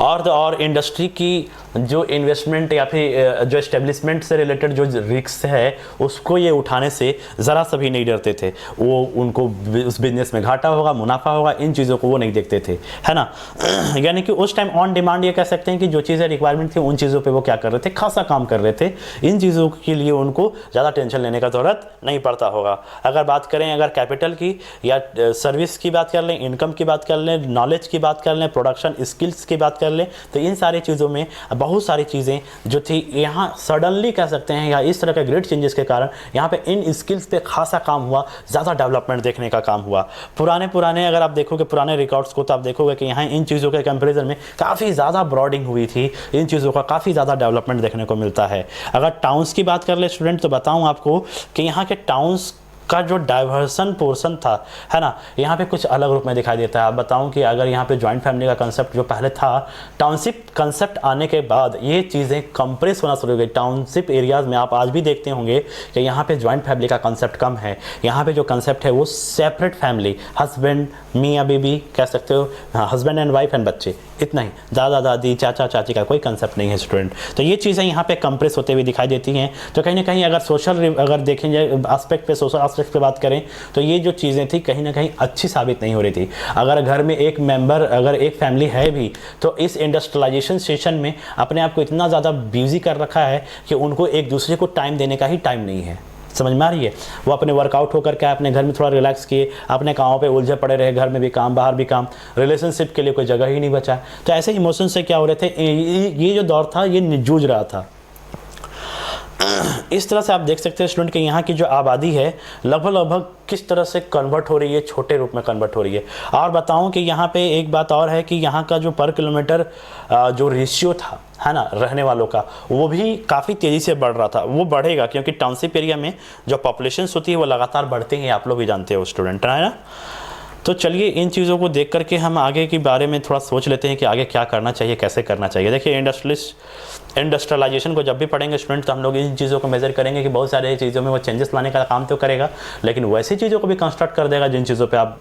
और तो और इंडस्ट्री की जो इन्वेस्टमेंट या फिर जो एस्टेब्लिशमेंट से रिलेटेड जो रिस्क है उसको ये उठाने से ज़रा सा भी नहीं डरते थे। वो उनको उस बिजनेस में घाटा होगा, मुनाफा होगा, इन चीज़ों को वो नहीं देखते थे, है ना। यानी कि उस टाइम ऑन डिमांड ये कह सकते हैं कि जो चीज़ें रिक्वायरमेंट थी उन चीज़ों पे वो क्या कर रहे थे, खासा काम कर रहे थे। इन चीज़ों के लिए उनको ज़्यादा टेंशन लेने का ज़रूरत नहीं पड़ता होगा। अगर बात करें अगर कैपिटल की या सर्विस की बात कर लें, इनकम की बात कर लें, नॉलेज की बात कर लें, प्रोडक्शन स्किल्स की बात कर लें, तो इन सारी चीज़ों में बहुत सारी चीज़ें जो थी यहाँ सडनली कह सकते हैं या इस तरह के ग्रेट चेंजेस के कारण यहाँ पे इन स्किल्स पे खासा काम हुआ, ज़्यादा डेवलपमेंट देखने का काम हुआ। पुराने अगर आप देखोगे पुराने रिकॉर्ड्स को तो आप देखोगे कि यहाँ इन चीज़ों के कंपैरिजन में काफ़ी ज़्यादा ब्रॉडिंग हुई थी, इन चीज़ों का काफ़ी ज़्यादा डेवलपमेंट देखने को मिलता है। अगर टाउन्स की बात कर ले स्टूडेंट तो बताऊँ आपको कि यहाँ के टाउन्स का जो डाइवर्सन पोर्शन था, है ना, यहाँ पे कुछ अलग रूप में दिखाई देता है। आप बताऊं कि अगर यहाँ पे जॉइंट फैमिली का कंसेप्ट जो पहले था, टाउनशिप कंसेप्ट आने के बाद ये चीज़ें कंप्रेस होना शुरू हो गई। टाउनशिप एरियाज़ में आप आज भी देखते होंगे कि यहाँ पे जॉइंट फैमिली का कंसेप्ट कम है। यहाँ पे जो कंसेप्ट है वो सेपरेट फैमिली, हस्बैंड, मियाँ बीबी कह सकते हो, हस्बैंड एंड वाइफ एंड बच्चे, इतना ही, दादा दादी चाचा चाची का कोई कंसेप्ट नहीं है स्टूडेंट। तो ये चीज़ें यहाँ पे कंप्रेस होते हुए दिखाई देती हैं। तो कहीं ना कहीं अगर सोशल अगर देखेंगे एस्पेक्ट पे, सोशल एस्पेक्ट पे बात करें तो ये जो चीज़ें थी कहीं ना कहीं अच्छी साबित नहीं हो रही थी। अगर घर में एक मेंबर, अगर एक फैमिली है भी तो इस इंडस्ट्रियलाइजेशन सेशन में अपने आप को इतना ज़्यादा बिजी कर रखा है कि उनको एक दूसरे को टाइम देने का ही टाइम नहीं है। समझ में आ रही है। वो अपने वर्कआउट होकर के अपने घर में थोड़ा रिलैक्स किए, अपने कामों पे उलझे पड़े रहे, घर में भी काम बाहर भी काम, रिलेशनशिप के लिए कोई जगह ही नहीं बचा। तो ऐसे इमोशन से क्या हो रहे थे, ये जो दौर था ये जूझ रहा था। इस तरह से आप देख सकते हैं स्टूडेंट कि यहाँ की जो आबादी है लगभग किस तरह से कन्वर्ट हो रही है, छोटे रूप में कन्वर्ट हो रही है। और बताऊं कि यहाँ पे एक बात और है कि यहाँ का जो पर किलोमीटर जो रेशियो था, है ना, रहने वालों का, वो भी काफ़ी तेज़ी से बढ़ रहा था। वो बढ़ेगा क्योंकि टाउनशिप एरिया में जो पॉपुलेशन होती है वो लगातार बढ़ते हैं, आप लोग भी जानते हो स्टूडेंट, है ना। तो चलिए इन चीज़ों को देख करके हम आगे के बारे में थोड़ा सोच लेते हैं कि आगे क्या करना चाहिए, कैसे करना चाहिए। देखिए इंडस्ट्रियलाइजेशन को जब भी पढ़ेंगे स्टूडेंट तो हम लोग इन चीज़ों को मेजर करेंगे कि बहुत सारी चीज़ों में वो चेंजेस लाने का काम तो करेगा, लेकिन वैसी चीज़ों को भी कंस्ट्रक्ट कर देगा जिन चीज़ों पे आप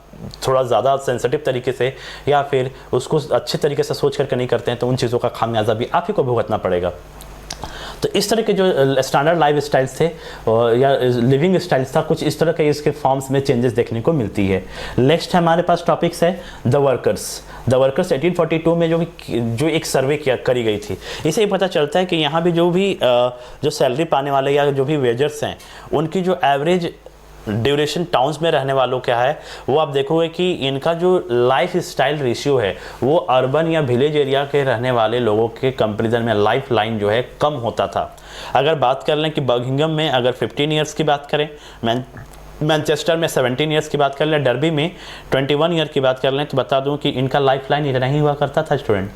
थोड़ा ज़्यादा सेंसिटिव तरीके से या फिर उसको अच्छे तरीके से सोच करके नहीं करते हैं, तो उन चीज़ों का खामियाजा भी आप ही को भुगतना पड़ेगा। तो इस तरह के जो स्टैंडर्ड लाइफ स्टाइल्स थे या लिविंग स्टाइल्स था, कुछ इस तरह के इसके फॉर्म्स में चेंजेस देखने को मिलती है। नेक्स्ट हमारे पास टॉपिक्स है द वर्कर्स। 1842 में जो एक सर्वे करी गई थी, इसे ही पता चलता है कि यहाँ भी जो सैलरी पाने वाले या जो भी वेजर्स हैं उनकी जो एवरेज ड्यूरेशन टाउन्स में रहने वालों क्या है, वो आप देखोगे कि इनका जो लाइफ स्टाइल रेशियो है वो अर्बन या विलेज एरिया के रहने वाले लोगों के कंपैरिजन में लाइफ लाइन जो है कम होता था। अगर बात कर लें कि बर्मिंघम में अगर 15 ईयर्स की बात करें, मैनचेस्टर में 17 ईयर्स की बात कर लें, डर्बी में 21 ईयर की बात कर लें, तो बता दूं कि इनका लाइफ लाइन इतना ही हुआ करता था स्टूडेंट।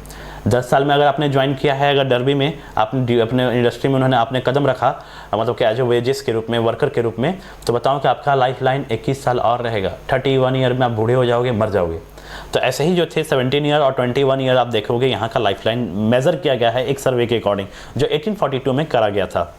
10 साल में अगर आपने ज्वाइन किया है, अगर डर्बी में आपने अपने इंडस्ट्री में उन्होंने आपने कदम रखा, मतलब कि एज ए वेजेस के रूप में, वर्कर के रूप में, तो बताऊं कि आपका लाइफ लाइन 21 साल और रहेगा। 31 ईयर में आप बूढ़े हो जाओगे, मर जाओगे। तो ऐसे ही जो थे 17 ईयर और 21 ईयर आप देखोगे यहाँ का लाइफ लाइन मेज़र किया गया है एक सर्वे के अकॉर्डिंग जो 1842 में करा गया था।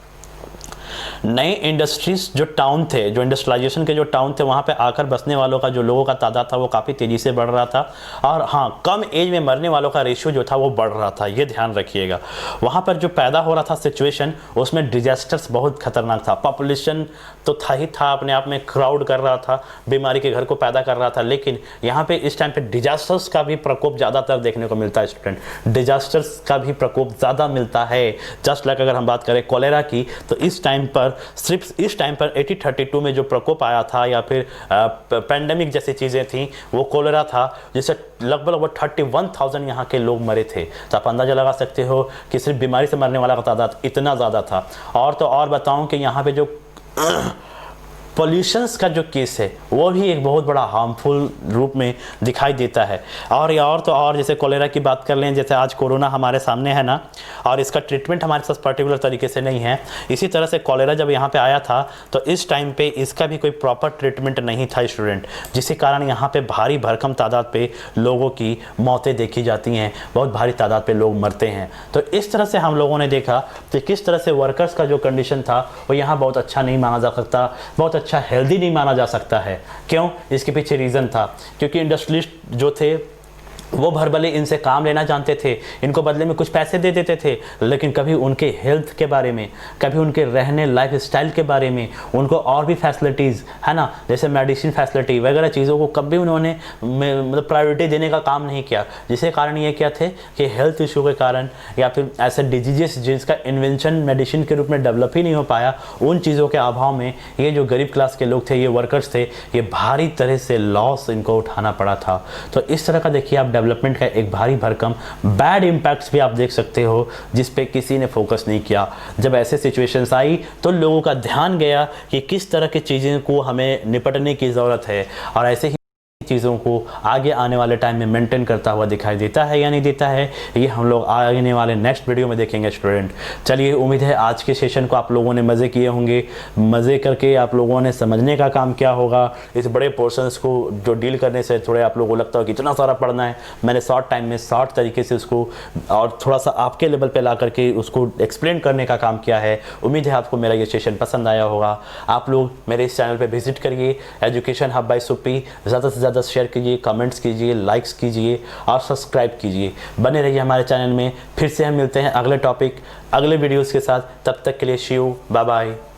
नए इंडस्ट्रीज जो टाउन थे, जो इंडस्ट्रियलाइजेशन के जो टाउन थे, वहाँ पे आकर बसने वालों का जो लोगों का तादाद था वो काफ़ी तेज़ी से बढ़ रहा था। और हाँ, कम एज में मरने वालों का रेशियो जो था वो बढ़ रहा था, ये ध्यान रखिएगा। वहाँ पर जो पैदा हो रहा था सिचुएशन, उसमें डिजास्टर्स बहुत खतरनाक था। पॉपुलेशन तो था ही था, अपने आप में क्राउड कर रहा था, बीमारी के घर को पैदा कर रहा था, लेकिन यहाँ पे इस टाइम पे डिजास्टर्स का भी प्रकोप ज़्यादातर देखने को मिलता है स्टूडेंट। डिजास्टर्स का भी प्रकोप ज़्यादा मिलता है। जस्ट लाइक अगर हम बात करें कोलेरा की, तो इस टाइम पर सिर्फ इस टाइम पर 1832 में जो प्रकोप आया था या फिर पैंडेमिक जैसी चीज़ें थी, वो कोलेरा था, जिससे लगभग 31,000 यहाँ के लोग मरे थे। तो आप अंदाज़ा लगा सकते हो कि सिर्फ बीमारी से मरने वाला का तादाद इतना ज़्यादा था। और तो और बताऊं कि यहाँ पे जो पॉल्यूशंस का जो केस है वो भी एक बहुत बड़ा हार्मफुल रूप में दिखाई देता है। और तो और जैसे कोलेरा की बात कर लें, जैसे आज कोरोना हमारे सामने है ना, और इसका ट्रीटमेंट हमारे पास पर्टिकुलर तरीके से नहीं है। इसी तरह से कोलेरा जब यहाँ पे आया था तो इस टाइम पे इसका भी कोई प्रॉपर ट्रीटमेंट नहीं था स्टूडेंट, जिसके कारण यहाँ पे भारी भरकम तादाद पे लोगों की मौतें देखी जाती हैं, बहुत भारी तादाद पे लोग मरते हैं। तो इस तरह से हम लोगों ने देखा कि किस तरह से वर्कर्स का जो कंडीशन था वो यहाँ बहुत अच्छा नहीं माना जा सकता, बहुत अच्छा हेल्दी नहीं माना जा सकता है। क्यों? इसके पीछे रीज़न था क्योंकि इंडस्ट्रियलिस्ट जो थे वो भर भले इनसे काम लेना जानते थे, इनको बदले में कुछ पैसे दे देते थे, लेकिन कभी उनके हेल्थ के बारे में, कभी उनके रहने लाइफ स्टाइल के बारे में, उनको और भी फैसिलिटीज़ है ना, जैसे मेडिसिन फैसिलिटी वगैरह चीज़ों को कभी उन्होंने मतलब प्रायोरिटी देने का काम नहीं किया। जिसके कारण ये क्या थे कि हेल्थ इशू के कारण या फिर ऐसे डिजीजेस जिसका इन्वेंशन मेडिसिन के रूप में डेवलप ही नहीं हो पाया, उन चीज़ों के अभाव में ये जो गरीब क्लास के लोग थे, ये वर्कर्स थे, ये भारी तरह से लॉस इनको उठाना पड़ा था। तो इस तरह का देखिए आप डेवलपमेंट का एक भारी भरकम बैड इम्पैक्ट्स भी आप देख सकते हो, जिस पे किसी ने फोकस नहीं किया। जब ऐसे सिचुएशंस आई तो लोगों का ध्यान गया कि किस तरह की चीज़ों को हमें निपटने की ज़रूरत है, और ऐसे ही चीज़ों को आगे आने वाले टाइम में मेंटेन करता हुआ दिखाई देता है या नहीं देता है, ये हम लोग आने वाले नेक्स्ट वीडियो में देखेंगे स्टूडेंट। चलिए, उम्मीद है आज के सेशन को आप लोगों ने मज़े किए होंगे, मज़े करके आप लोगों ने समझने का काम किया होगा। इस बड़े पोर्शंस को जो डील करने से थोड़े आप लोगों को लगता हो कि इतना सारा पढ़ना है, मैंने शॉर्ट टाइम में शॉर्ट तरीके से उसको और थोड़ा सा आपके लेवल पर ला करके उसको एक्सप्लेन करने का काम किया है। उम्मीद है आपको मेरा ये सेशन पसंद आया होगा। आप लोग मेरे इस चैनल पर विजिट करिए, एजुकेशन हब बाय सुप्पी, ज़्यादा से ज़्यादा शेयर कीजिए, कमेंट्स कीजिए, लाइक्स कीजिए और सब्सक्राइब कीजिए। बने रहिए हमारे चैनल में। फिर से हम मिलते हैं अगले टॉपिक, अगले वीडियोस के साथ। तब तक के लिए शिव, बाय बाय।